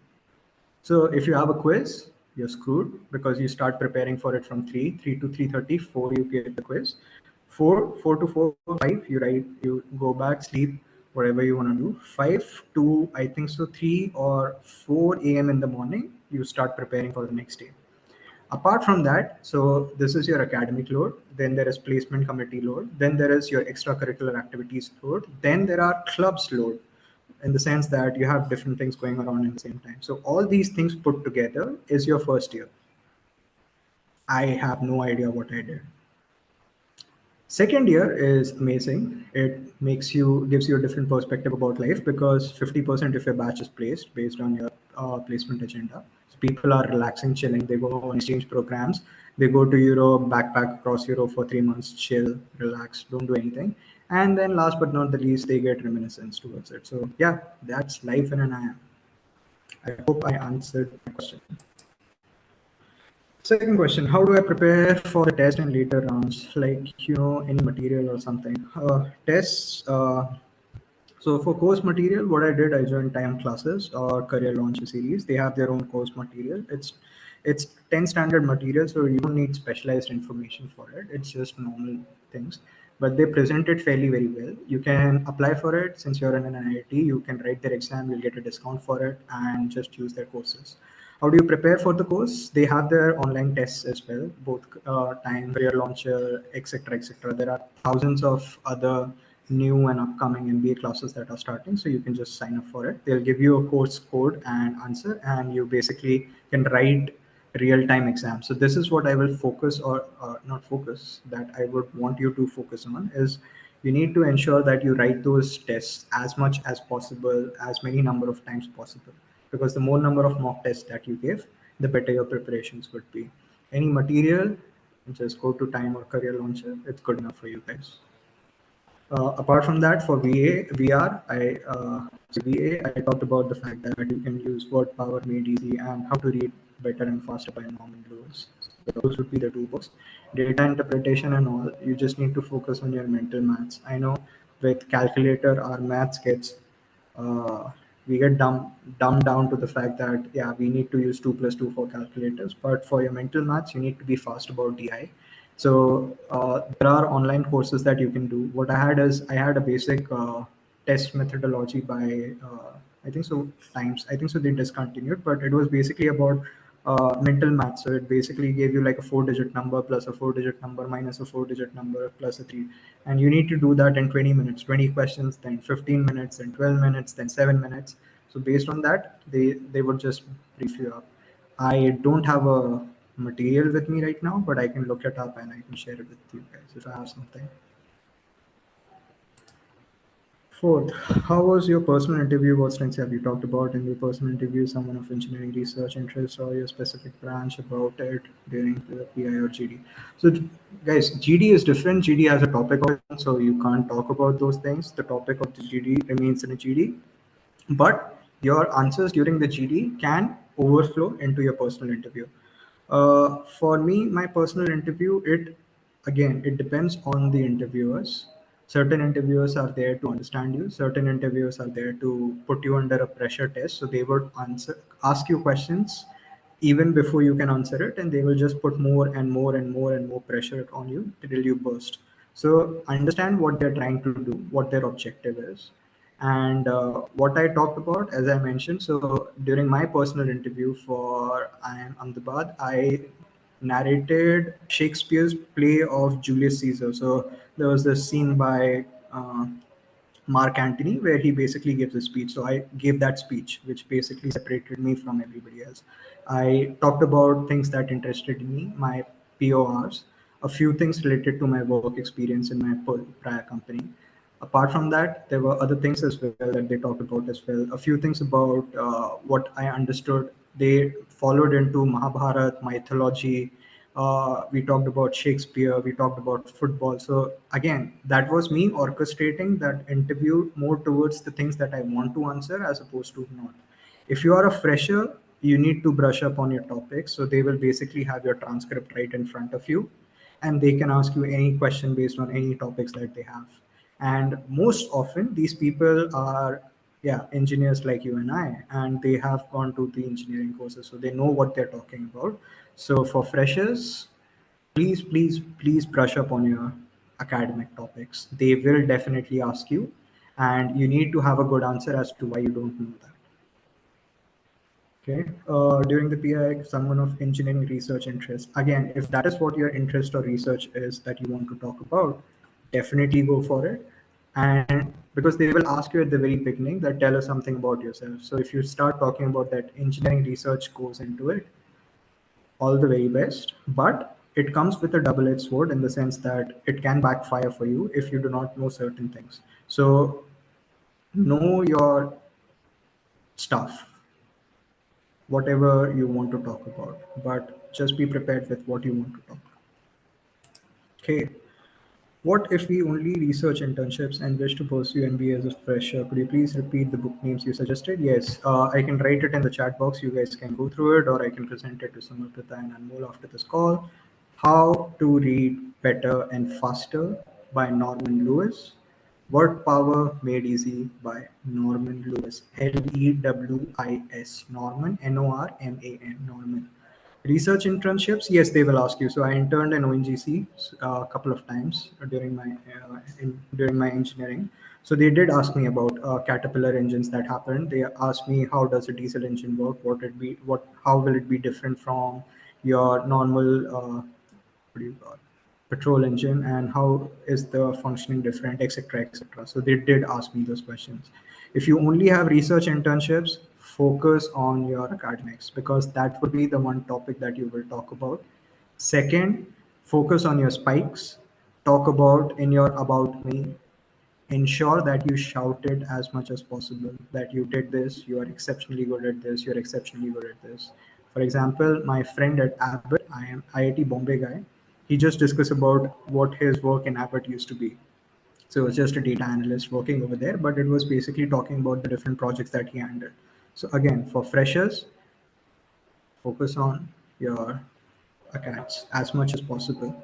So if you have a quiz, you're screwed because you start preparing for it from 3 to 3:30, 4 you give the quiz. 4 to 4, 5 you write, you go back, sleep, whatever you want to do. 5 to I think so 3 or 4 a.m. in the morning, you start preparing for the next day. Apart from that, so this is your academic load, then there is placement committee load, then there is your extracurricular activities load, then there are clubs load in the sense that you have different things going around at the same time. So all these things put together is your first year. I have no idea what I did. Second year is amazing. It gives you a different perspective about life because 50% of your batch is placed based on your placement agenda. So people are relaxing, chilling. They go on exchange programs. They go to Europe, backpack across Europe for 3 months, chill, relax, don't do anything. And then last but not the least, they get reminiscence towards it. So yeah, that's life in an IIM. I hope I answered my question. Second question, how do I prepare for the test and later rounds? Like, any material or something. Tests, so for course material, what I did, I joined time classes or career launch series. They have their own course material. It's 10 standard material, so you don't need specialized information for it. It's just normal things. But they present it fairly very well. You can apply for it since you're in an IIT. You can write their exam, you'll get a discount for it, and just use their courses. How do you prepare for the course? They have their online tests as well, both time, career launcher, etc., etc. There are thousands of other new and upcoming MBA classes that are starting, so you can just sign up for it. They'll give you a course code and answer, and you basically can write real-time exams. So this is what I will focus or not focus, that I would want you to focus on is you need to ensure that you write those tests as much as possible, as many number of times possible, because the more number of mock tests that you give, the better your preparations would be. Any material, just go to time or career launcher. It's good enough for you guys. Apart from that, for VR, I talked about the fact that you can use word power made easy and how to read better and faster by Norman Lewis. So those would be the 2 books. Data interpretation and all, you just need to focus on your mental maths. I know with calculator, our maths gets uh, we get dumbed down to the fact that yeah, we need to use 2 plus 2 for calculators, but for your mental maths you need to be fast about DI. So there are online courses that you can do. What I had a basic test methodology by I think so times. I think so they discontinued, but it was basically about mental math. So it basically gave you like a 4-digit number plus a 4-digit number minus a 4-digit number plus a 3, and you need to do that in 20 minutes, 20 questions, then 15 minutes, then 12 minutes, then 7 minutes. So based on that, they would just brief you up. I don't have a material with me right now, but I can look it up and I can share it with you guys if I have something. Fourth, how was your personal interview? What strengths have you talked about in your personal interview? Someone of engineering research interest or your specific branch about it during the PI or GD? So, guys, GD is different. GD has a topic of it, so you can't talk about those things. The topic of the GD remains in a GD, but your answers during the GD can overflow into your personal interview. For me, my personal interview, it depends on the interviewers. Certain interviewers are there to understand you. Certain interviewers are there to put you under a pressure test. So they would ask you questions even before you can answer it, and they will just put more and more and more and more pressure on you till you burst. So understand what they're trying to do, what their objective is. And what I talked about, as I mentioned, so during my personal interview for IIM Ahmedabad, I narrated Shakespeare's play of Julius Caesar. So there was this scene by Mark Antony, where he basically gives a speech. So I gave that speech, which basically separated me from everybody else. I talked about things that interested me, my PORs, a few things related to my work experience in my prior company. Apart from that, there were other things as well that they talked about as well. A few things about what I understood. They followed into Mahabharata, mythology. We talked about Shakespeare. We talked about football. So again, that was me orchestrating that interview more towards the things that I want to answer as opposed to not. If you are a fresher, you need to brush up on your topics. So they will basically have your transcript right in front of you, and they can ask you any question based on any topics that they have. And most often, these people are, yeah, engineers like you and I, and they have gone to the engineering courses, so they know what they're talking about. So for freshers, please brush up on your academic topics. They will definitely ask you, and you need to have a good answer as to why you don't know that. Okay. During the PI, someone of engineering research interest. Again, if that is what your interest or research is that you want to talk about, definitely go for it. And because they will ask you at the very beginning that tell us something about yourself. So if you start talking about that engineering research goes into it, all the very best. But it comes with a double-edged sword in the sense that it can backfire for you if you do not know certain things. So know your stuff, whatever you want to talk about, but just be prepared with what you want to talk. Okay. What if we only research internships and wish to pursue MBA as a fresher? Could you please repeat the book names you suggested? Yes, I can write it in the chat box. You guys can go through it, or I can present it to Samarpita and Anmol after this call. How to Read Better and Faster by Norman Lewis. Word Power Made Easy by Norman Lewis. Lewis. Norman, Norman. Norman. Research internships, yes, they will ask you. So I interned in ONGC a couple of times during my engineering. So they did ask me about Caterpillar engines that happened. They asked me how does a diesel engine work, how will it be different from your normal what do you call petrol engine, and how is the functioning different, etc., etc. So they did ask me those questions. If you only have research internships, focus on your academics, because that would be the one topic that you will talk about. Second, focus on your spikes. Talk about in your about me. Ensure that you shout it as much as possible, that you did this, you are exceptionally good at this, you're exceptionally good at this. For example, my friend at Abbott, I am IIT Bombay guy, he just discussed about what his work in Abbott used to be. So it was just a data analyst working over there, but it was basically talking about the different projects that he handled. So again, for freshers, focus on your accounts as much as possible.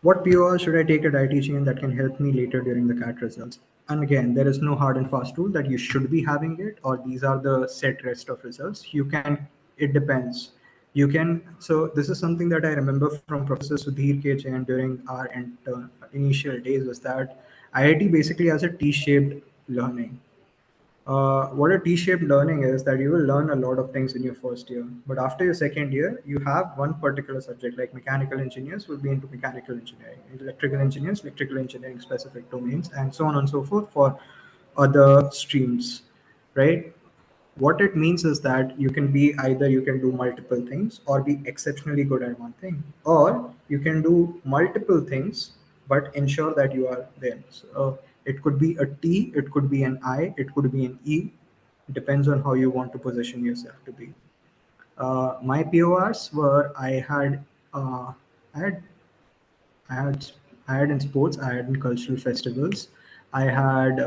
What POR should I take at ITGN that can help me later during the CAT results? And again, there is no hard and fast rule that you should be having it or these are the set rest of results. You can, it depends. You can, so this is something that I remember from Professor Sudhir K. Jain during our initial days was that IIT basically has a T-shaped learning. What a T-shaped learning is that you will learn a lot of things in your first year, but after your second year, you have one particular subject. Like mechanical engineers will be into mechanical engineering, electrical engineers, electrical engineering specific domains, and so on and so forth for other streams, right? What it means is that you can be either you can do multiple things or be exceptionally good at one thing, or you can do multiple things but ensure that you are there. So it could be a T, it could be an I, it could be an E. Depends on how you want to position yourself to be. My PORs were I had I had I had in sports, I had in cultural festivals, I had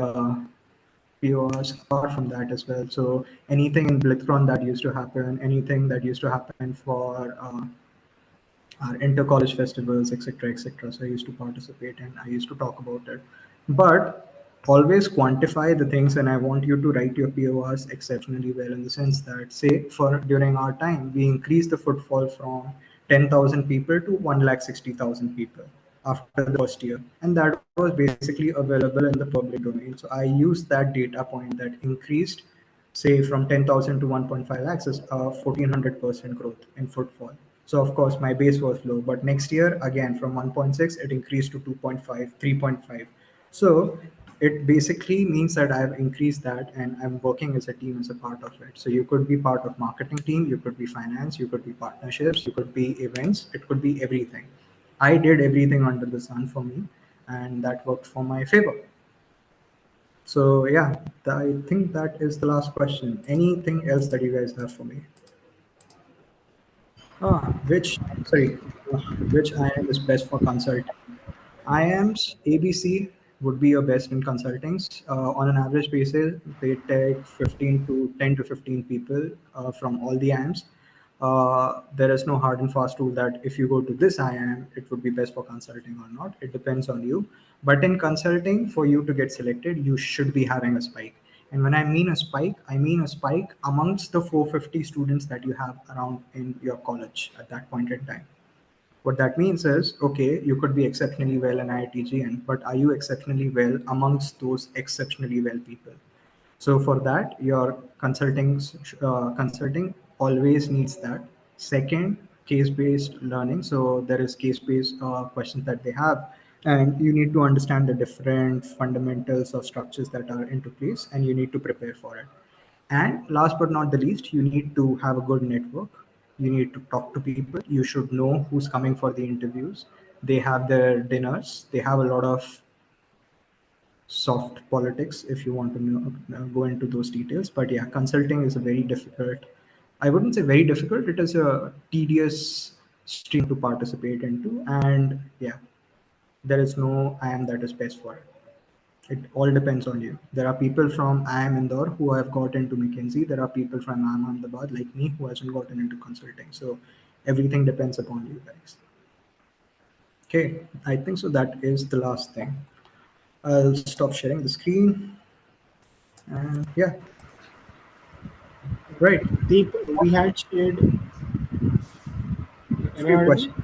PORs apart from that as well. So anything in Blitzcron that used to happen, anything that used to happen for our inter-college festivals, etc., etc. So I used to participate and I used to talk about it. But always quantify the things, and I want you to write your PORs exceptionally well in the sense that, say, for during our time, we increased the footfall from 10,000 people to 1,60,000 people after the first year, and that was basically available in the public domain. So I used that data point that increased, say, from 10,000 to 1.5 lakhs is a 1,400% growth in footfall. So of course my base was low, but next year again from 1.6 it increased to 2.5, 3.5. So it basically means that I've increased that and I'm working as a team as a part of it. So you could be part of marketing team, you could be finance, you could be partnerships, you could be events, it could be everything. I did everything under the sun for me, and that worked for my favor. So yeah, I think that is the last question. Anything else that you guys have for me? Which, sorry, which IIM is best for consulting? IIMs, ABC would be your best in consultings. On an average basis, they take 15 to 10 to 15 people from all the IIMs. There is no hard and fast rule that if you go to this IIM, it would be best for consulting or not. It depends on you. But in consulting, for you to get selected, you should be having a spike. And when I mean a spike amongst the 450 students that you have around in your college at that point in time. What that means is, okay, you could be exceptionally well in IIT but are you exceptionally well amongst those exceptionally well people? So for that, your consulting always needs that. Second, case-based learning. So there is case-based questions that they have, and you need to understand the different fundamentals or structures that are into place, and you need to prepare for it. And last but not the least, you need to have a good network. You need to talk to people. You should know who's coming for the interviews. They have their dinners. They have a lot of soft politics if you want to go into those details. But yeah, consulting is a very difficult, I wouldn't say very difficult, it is a tedious stream to participate into. And yeah, there is no IIM that is best for it. It all depends on you. There are people from IIM Indore who have got into McKinsey. There are people from IIM Ahmedabad like me who hasn't gotten into consulting. So everything depends upon you guys. Okay, I think so. That is the last thing. I'll stop sharing the screen. And yeah, right. Deep, we had shared. Am I Few audible? questions.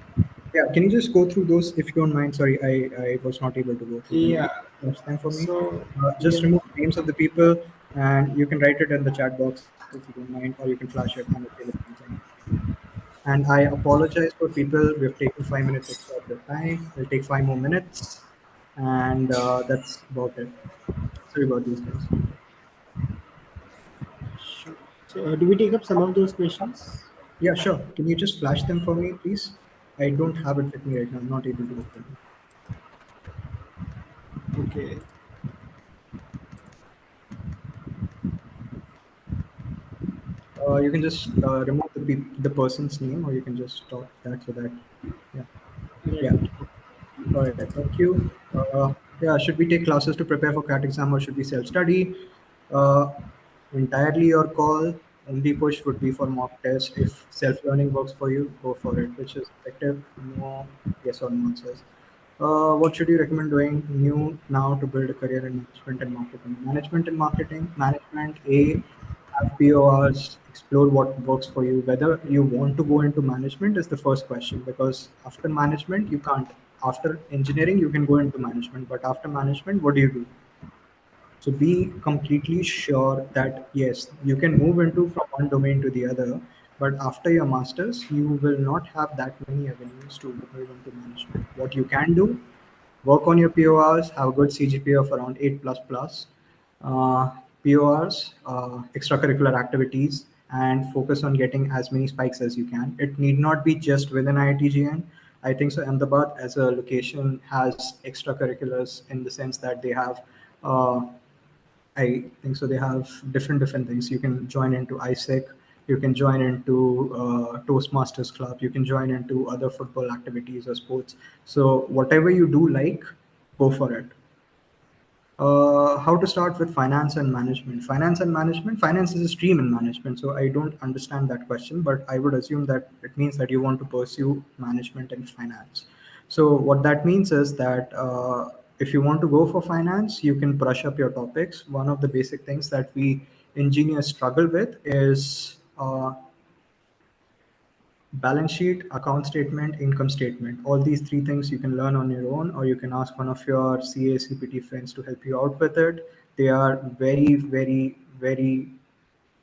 Yeah, can you just go through those if you don't mind? Sorry, I was not able to go through them. Can Yeah. you flash them for me? So Just yes, remove names of the people and you can write it in the chat box if you don't mind, or you can flash it. I'm okay with anything. And I apologize for people. We've taken 5 minutes extra of their time. We'll take 5 more minutes. And that's about it. Sorry about these guys. sure. So do we take up some of those questions? Yeah, sure. Can you just flash them for me, please? I don't have it with me right now. I'm not able to open it. Okay. You can just remove the person's name, or you can just stop that so that, yeah, yeah. Right. All right, thank you. Yeah, should we take classes to prepare for CAT exam or should we self-study? Uh, Entirely your call. Only push would be for mock test. If self-learning works for you, go for it. Which is effective? No, yes or no answers. What should you recommend doing new now to build a career in management and marketing? Management and marketing, management, have PORs, explore what works for you. Whether you want to go into management is the first question, because after management, you can't. After engineering, you can go into management, but after management, what do you do? So be completely sure that yes, you can move into from one domain to the other, but after your masters, you will not have that many avenues to move into management. What you can do, work on your PORs, have a good CGPA of around 8 plus plus, uh, PORs, extracurricular activities, and focus on getting as many spikes as you can. It need not be just within IIT. I think so. Ahmedabad as a location has extracurriculars in the sense that they have. I think so. They have different things. You can join into ISEC. You can join into Toastmasters Club. You can join into other football activities or sports. So whatever you do like, go for it. How to start with finance and management? Finance and management. Finance is a stream in management, so I don't understand that question. But I would assume that it means that you want to pursue management and finance. So what that means is that if you want to go for finance, you can brush up your topics. One of the basic things that we engineers struggle with is balance sheet, account statement, income statement. All these three things you can learn on your own, or you can ask one of your CA, CPT friends to help you out with it. They are very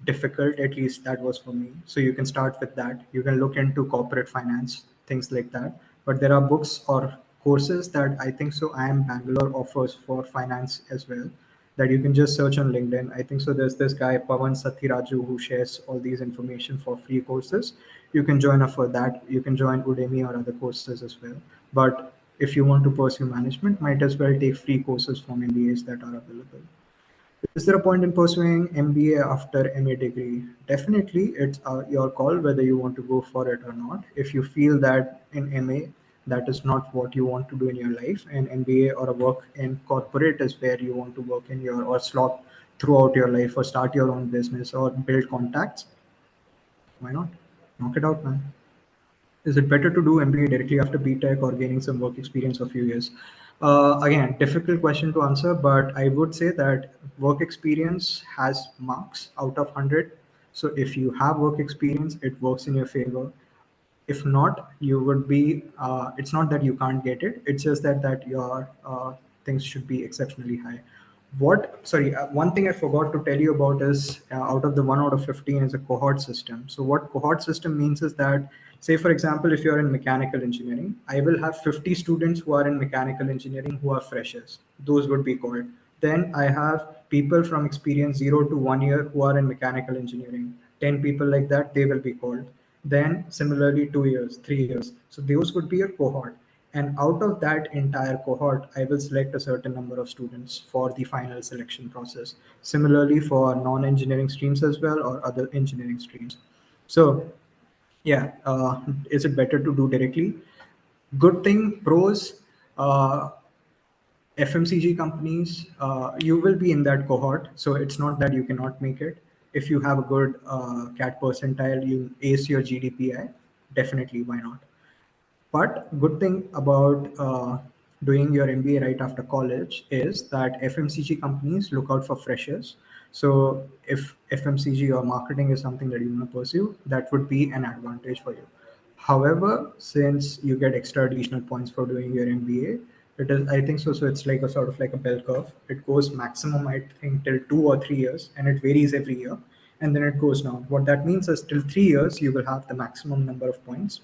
difficult. At least that was for me. So you can start with that. You can look into corporate finance, things like that. But there are books or courses that I think so IIM Bangalore offers for finance as well, that you can just search on LinkedIn. I think so there's this guy Pawan Sathiraju who shares all these information for free courses. You can join up for that. You can join Udemy or other courses as well. But if you want to pursue management, might as well take free courses from MBAs that are available. Is there a point in pursuing MBA after MA degree? Definitely, it's your call whether you want to go for it or not. If you feel that in MA that is not what you want to do in your life, and MBA or a work in corporate is where you want to work in your or slot throughout your life or start your own business or build contacts, why not? Knock it out, man. Is it better to do MBA directly after BTech or gaining some work experience for a few years? Again, difficult question to answer, but I would say that work experience has marks out of 100. So if you have work experience, it works in your favor. If not, you would be. It's not that you can't get it. It's just that your things should be exceptionally high. What? Sorry, one thing I forgot to tell you about is out of the 1 out of 15 is a cohort system. So what cohort system means is that, say for example, if you're in mechanical engineering, I will have 50 students who are in mechanical engineering who are freshers. Those would be called. Then I have people from experience 0 to 1 year who are in mechanical engineering. 10 people like that, they will be called. Then similarly 2 years, 3 years. So those would be a cohort. And out of that entire cohort, I will select a certain number of students for the final selection process. Similarly for non-engineering streams as well or other engineering streams. So yeah, is it better to do directly? Good thing, pros, uh, FMCG companies, you will be in that cohort. So it's not that you cannot make it. If you have a good CAT percentile, you ace your GDPI, definitely, why not? But good thing about doing your MBA right after college is that FMCG companies look out for freshers. So if FMCG or marketing is something that you want to pursue, that would be an advantage for you. However, since you get extra additional points for doing your MBA, it is I think so. So it's like a sort of like a bell curve. It goes maximum I think till 2 or 3 years, and it varies every year, and then it goes down. What that means is till 3 years you will have the maximum number of points.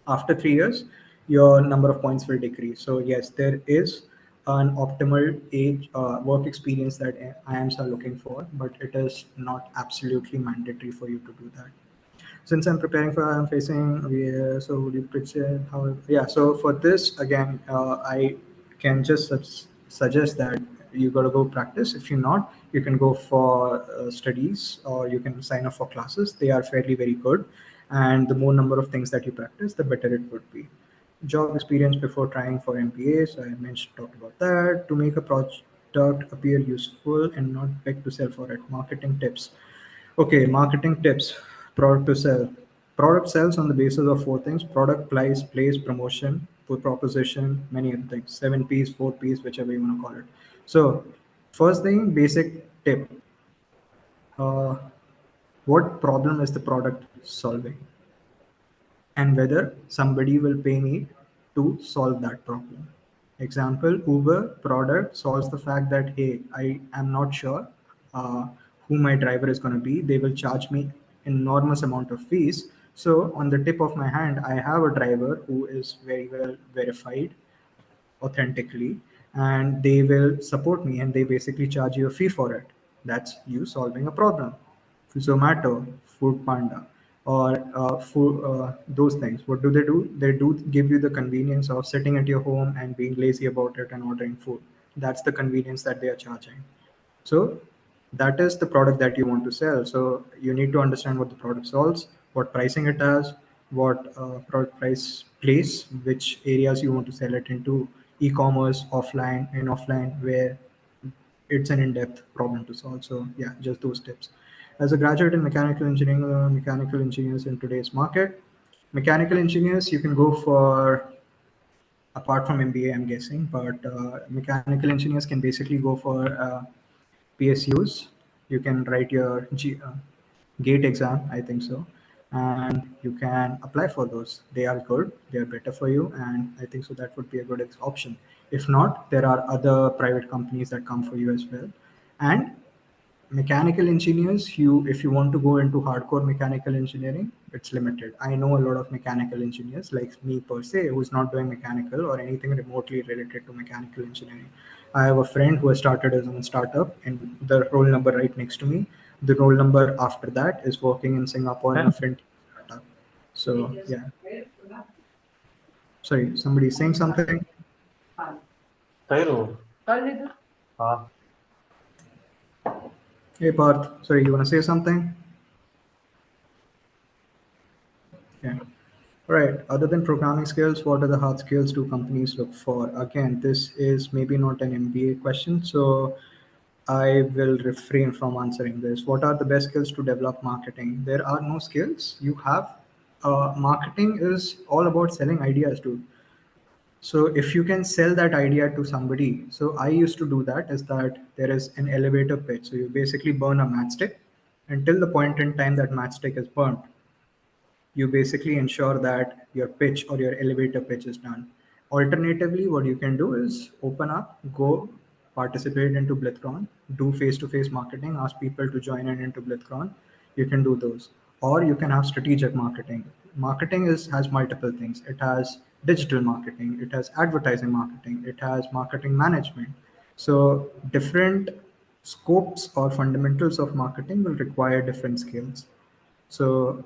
After 3 years, your number of points will decrease. So yes, there is an optimal age work experience that IIMs are looking for, but it is not absolutely mandatory for you to do that. Since I'm preparing for I'm facing, so would you pitch it? How? Yeah. So for this again, I can just suggest that you got to go practice. If you're not, you can go for studies or you can sign up for classes. They are fairly very good, and the more number of things that you practice, the better it would be. Job experience before trying for MPA. So I mentioned talked about that. To make a product appear useful and not beg to sell for it. Marketing tips. Okay, marketing tips. Product to sell. Product sells on the basis of four things: product, price, place, promotion, proposition, many other things. 7 P's, 4 P's, whichever you want to call it. So, first thing, basic tip. Uh, what problem is the product solving? And whether somebody will pay me to solve that problem. Example, Uber product solves the fact that, hey, I am not sure who my driver is going to be. They will charge me enormous amount of fees. So on the tip of my hand, I have a driver who is very well verified authentically, and they will support me and they basically charge you a fee for it. That's you solving a problem. Zomato, Food Panda, or those things. What do? They do give you the convenience of sitting at your home and being lazy about it and ordering food. That's the convenience that they are charging. So that is the product that you want to sell. So you need to understand what the product solves, what pricing it has, what product price place, which areas you want to sell it into, e-commerce, offline and offline, where it's an in-depth problem to solve. So yeah, just those tips. As a graduate in mechanical engineering, mechanical engineers in today's market, mechanical engineers, you can go for apart from MBA, I'm guessing, but mechanical engineers can basically go for PSUs. You can write your GATE exam, I think so, and you can apply for those. They are good, they are better for you, and I think so that would be a good option. If not, there are other private companies that come for you as well. And mechanical engineers, you if you want to go into hardcore mechanical engineering, it's limited. I know a lot of mechanical engineers like me per se who's not doing mechanical or anything remotely related to mechanical engineering. I have a friend who has started his own startup, and the roll number right next to me, the roll number after that is working in Singapore in a fintech startup. So yeah. Sorry, somebody saying something. Hey Parth, sorry, you want to say something? Yeah. Right. Other than programming skills, what are the hard skills do companies look for? Again, this is maybe not an MBA question, so I will refrain from answering this. What are the best skills to develop marketing? There are no skills. You have marketing is all about selling ideas, dude. So if you can sell that idea to somebody, so I used to do that is that there is an elevator pitch. So you basically burn a matchstick until the point in time that matchstick is burnt, you basically ensure that your pitch or your elevator pitch is done. Alternatively, what you can do is open up, go participate into Blitzcon, do face-to-face marketing, ask people to join in into Blitzcon. You can do those, or you can have strategic marketing. Marketing is has multiple things. It has digital marketing, it has advertising marketing, it has marketing management. So different scopes or fundamentals of marketing will require different skills. So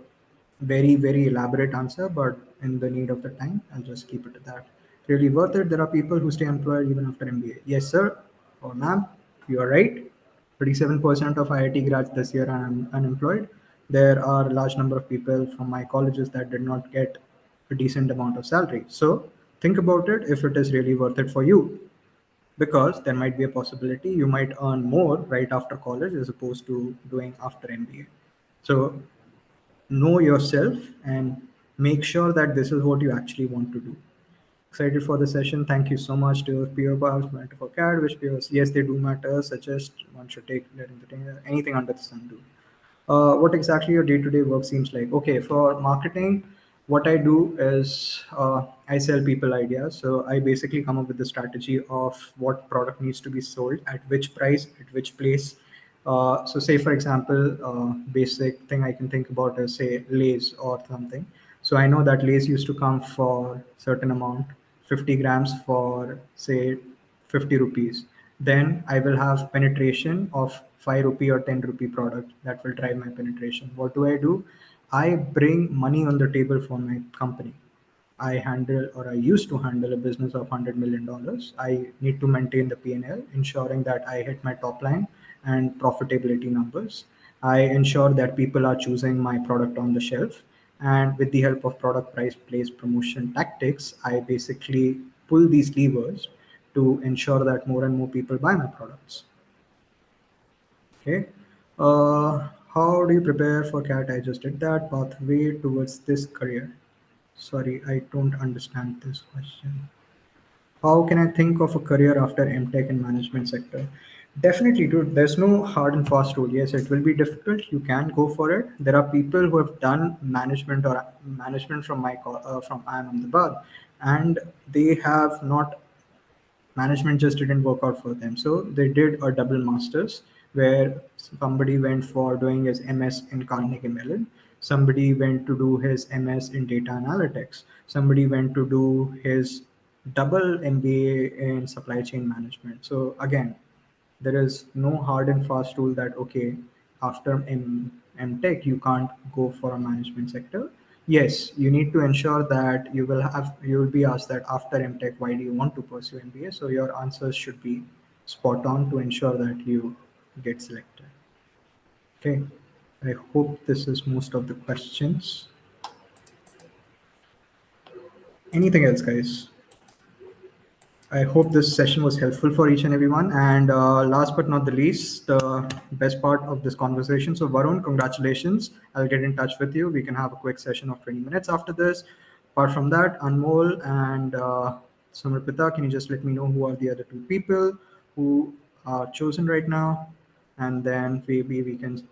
very, very elaborate answer, but in the need of the time, I'll just keep it to that. Really worth it. There are people who stay employed even after MBA. Yes, sir or ma'am, you are right. 37% of IIT grads this year are unemployed. There are a large number of people from my colleges that did not get a decent amount of salary. So think about it if it is really worth it for you, because there might be a possibility you might earn more right after college as opposed to doing after MBA. So know yourself and make sure that this is what you actually want to do. Excited for the session. Thank you so much to peer powers matter for CAD, which peers, yes, they do matter. Suggest one should take anything under the sun do. What exactly your day-to-day work seems like? Okay, for marketing, what I do is I sell people ideas. So I basically come up with the strategy of what product needs to be sold at which price, at which place. So say for example, basic thing I can think about is say Lay's or something. So I know that Lay's used to come for certain amount, 50 grams for say 50 rupees. Then I will have penetration of 5 rupee or 10 rupee product that will drive my penetration. What do? I bring money on the table for my company. I handle or I used to handle a business of $100 million. I need to maintain the P&L, ensuring that I hit my top line and profitability numbers. I ensure that people are choosing my product on the shelf. And with the help of product price place promotion tactics, I basically pull these levers to ensure that more and more people buy my products. Okay. How do you prepare for CAT? I just did that. Pathway towards this career. Sorry, I don't understand this question. How can I think of a career after MTech in management sector? Definitely, dude. There's no hard and fast rule. Yes, it will be difficult. You can go for it. There are people who have done management from from IIM Ahmedabad, and they have not management just didn't work out for them. So they did a double masters where somebody went for doing his MS in Carnegie Mellon. Somebody went to do his MS in data analytics. Somebody went to do his double MBA in supply chain management. So again, there is no hard and fast rule that okay, after MTech you can't go for a management sector. Yes, you need to ensure that you will be asked that after MTech why do you want to pursue MBA. So your answers should be spot on to ensure that you get selected. Okay, I hope this is most of the questions. Anything else, guys? I hope this session was helpful for each and everyone. And last but not the least, the best part of this conversation. So Varun, congratulations. I'll get in touch with you. We can have a quick session of 20 minutes after this. Apart from that, Anmol and Samarpita, can you just let me know who are the other two people who are chosen right now? And then maybe we can,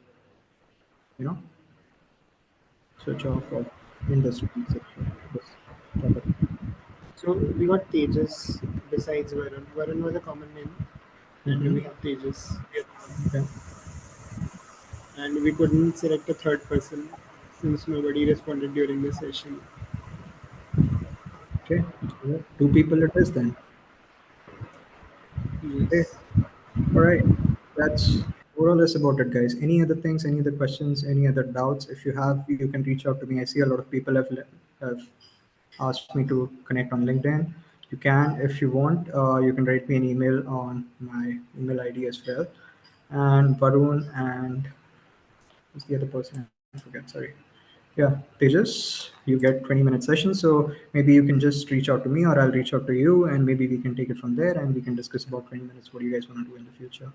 you know, switch off or in the student section. This topic. So we got Tejas besides Varun. Varun was a common name. And Mhm. we have Tejas. Okay. and we couldn't select a third person since nobody responded during the session. Okay, so two people it is then. Okay, Yes. all right. That's more or less about it, guys. Any other things, any other questions, any other doubts? If you have, you can reach out to me. I see a lot of people have asked me to connect on LinkedIn. You can, if you want, you can write me an email on my email ID as well. And Varun and who's the other person? I forget. Sorry. Yeah, Tejas, you get 20-minute session. So maybe you can just reach out to me or I'll reach out to you and maybe we can take it from there and we can discuss about 20 minutes what you guys want to do in the future.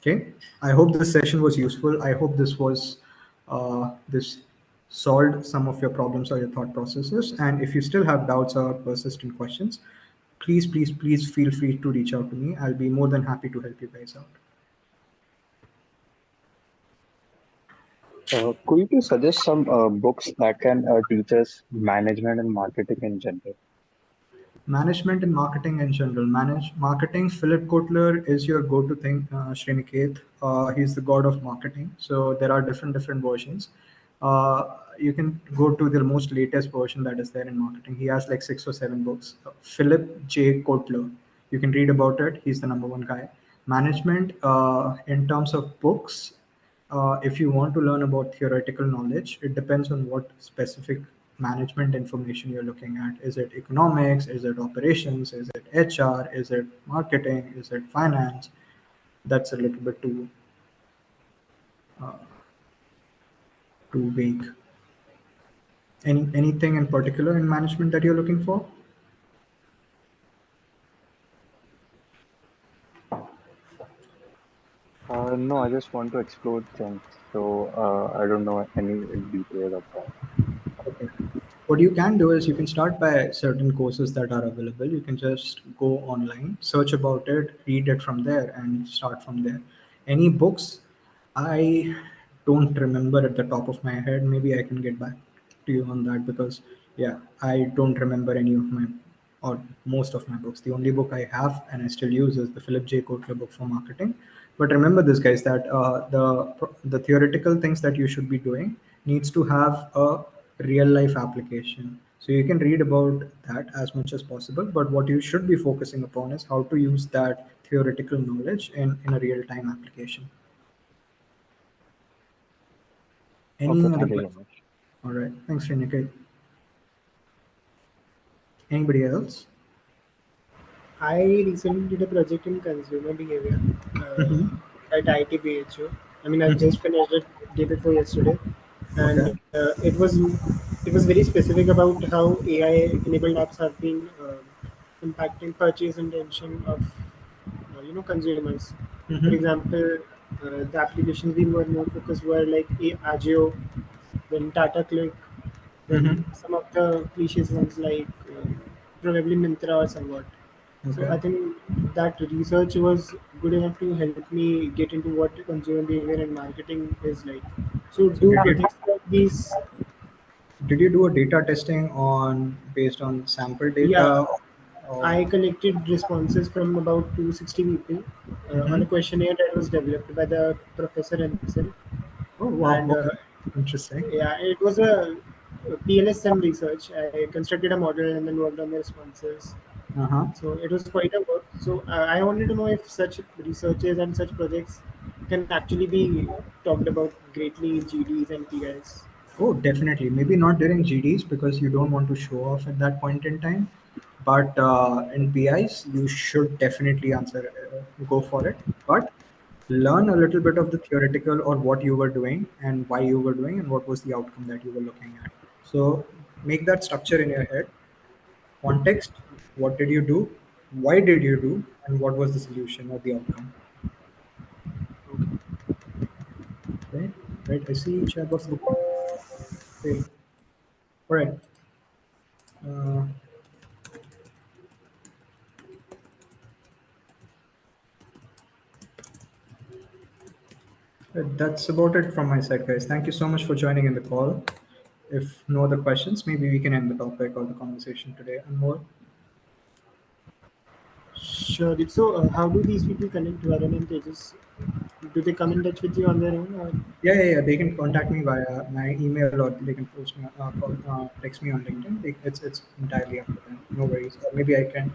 Okay. I hope this session was useful. I hope this solved some of your problems or your thought processes. And if you still have doubts or persistent questions, please feel free to reach out to me. I'll be more than happy to help you guys out. Could you please suggest some books that can teach us management and marketing in general? Management and marketing in general. Manage marketing. Philip Kotler is your go-to thing. Sriniket, he's the god of marketing. So there are different versions. You can go to the most latest version that is there in marketing. He has like 6 or 7 books. Philip J. Kotler. You can read about it. He's the number one guy. Management. In terms of books, if you want to learn about theoretical knowledge, it depends on what specific management information you're looking at. Is it economics? Is it operations? Is it HR? Is it marketing? Is it finance? That's a little bit too vague. Anything in particular in management that you're looking for? No, I just want to explore things, so I don't know any detail of that. Okay. What you can do is you can start by certain courses that are available. You can just go online, search about it, read it from there, and start from there. Any books, I don't remember at the top of my head. Maybe I can get back to you on that because, yeah, I don't remember any of my or most of my books. The only book I have and I still use is the Philip J. Kotler book for marketing. But remember this, guys, that the theoretical things that you should be doing needs to have a real life application. So you can read about that as much as possible, but what you should be focusing upon is how to use that theoretical knowledge in a real time application. Okay, Any other thank you so questions? much. All right. Thanks, Srinikit. Anybody else? I recently did a project in consumer behavior Mm-hmm. at IIT BHU. I mean, I've Mm-hmm. just finished it day before yesterday, and Okay. it was very specific about how AI enabled apps have been impacting purchase intention of consumers. For Mm-hmm. example, the applications we were more focused were like Agio, then Tata Click, then Mm-hmm. some of the cliches ones like probably Mintra or somewhat. So Okay. I think that research was good enough to help me get into what consumer behavior and marketing is like. So So do projects like these. did you do a data testing on based on sample Yeah, data or I collected responses from about 260 people on mm-hmm. a questionnaire that was developed by the professor himself. Oh wow, And okay. Interesting. yeah, it was a PLSM research. I constructed a model and then worked on the responses. Uh-huh. So it was quite a work. So I wanted to know if such researches and such projects can actually be talked about greatly in GDs and PIs. Oh, definitely. Maybe not during GDs because you don't want to show off at that point in time. But in PIs, you should definitely go for it. But learn a little bit of the theoretical or what you were doing and why you were doing and what was the outcome that you were looking at. So make that structure in your head. Context, what did you do? Why did you do? And what was the solution or the outcome? Okay, right. I see chat box. Okay, all right. Uh, That's about it from my side, guys. Thank you so much for joining in the call. If no other questions, maybe we can end the topic or the conversation today and more. Sure. So how do these people connect Varun and Tejas? Do they come in touch with you on their own? Or? Yeah. They can contact me via my email, or they can post me, text me on LinkedIn. It's entirely up to them. No worries. Or maybe I can.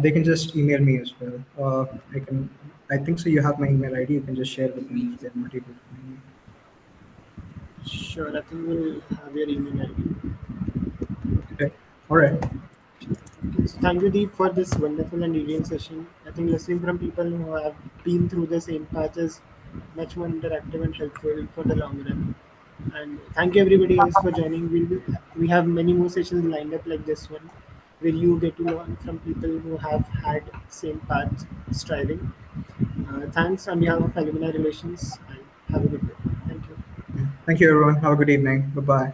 They can just email me as well. I can. I think so. You have my email ID. You can just share with them if they're not able to find me. Sure, I think we'll have your email ID. Okay. All right. Okay, so thank you, Deep, for this wonderful and detailed session. I think listening from people who have been through the same path is much more interactive and helpful for the long run. And thank you, everybody else, for joining. We have many more sessions lined up like this one, where you get to learn from people who have had same path striving. Thanks on behalf of Alumni Relations, and have a good day. Thank you. Thank you, everyone. Have a good evening. Bye bye.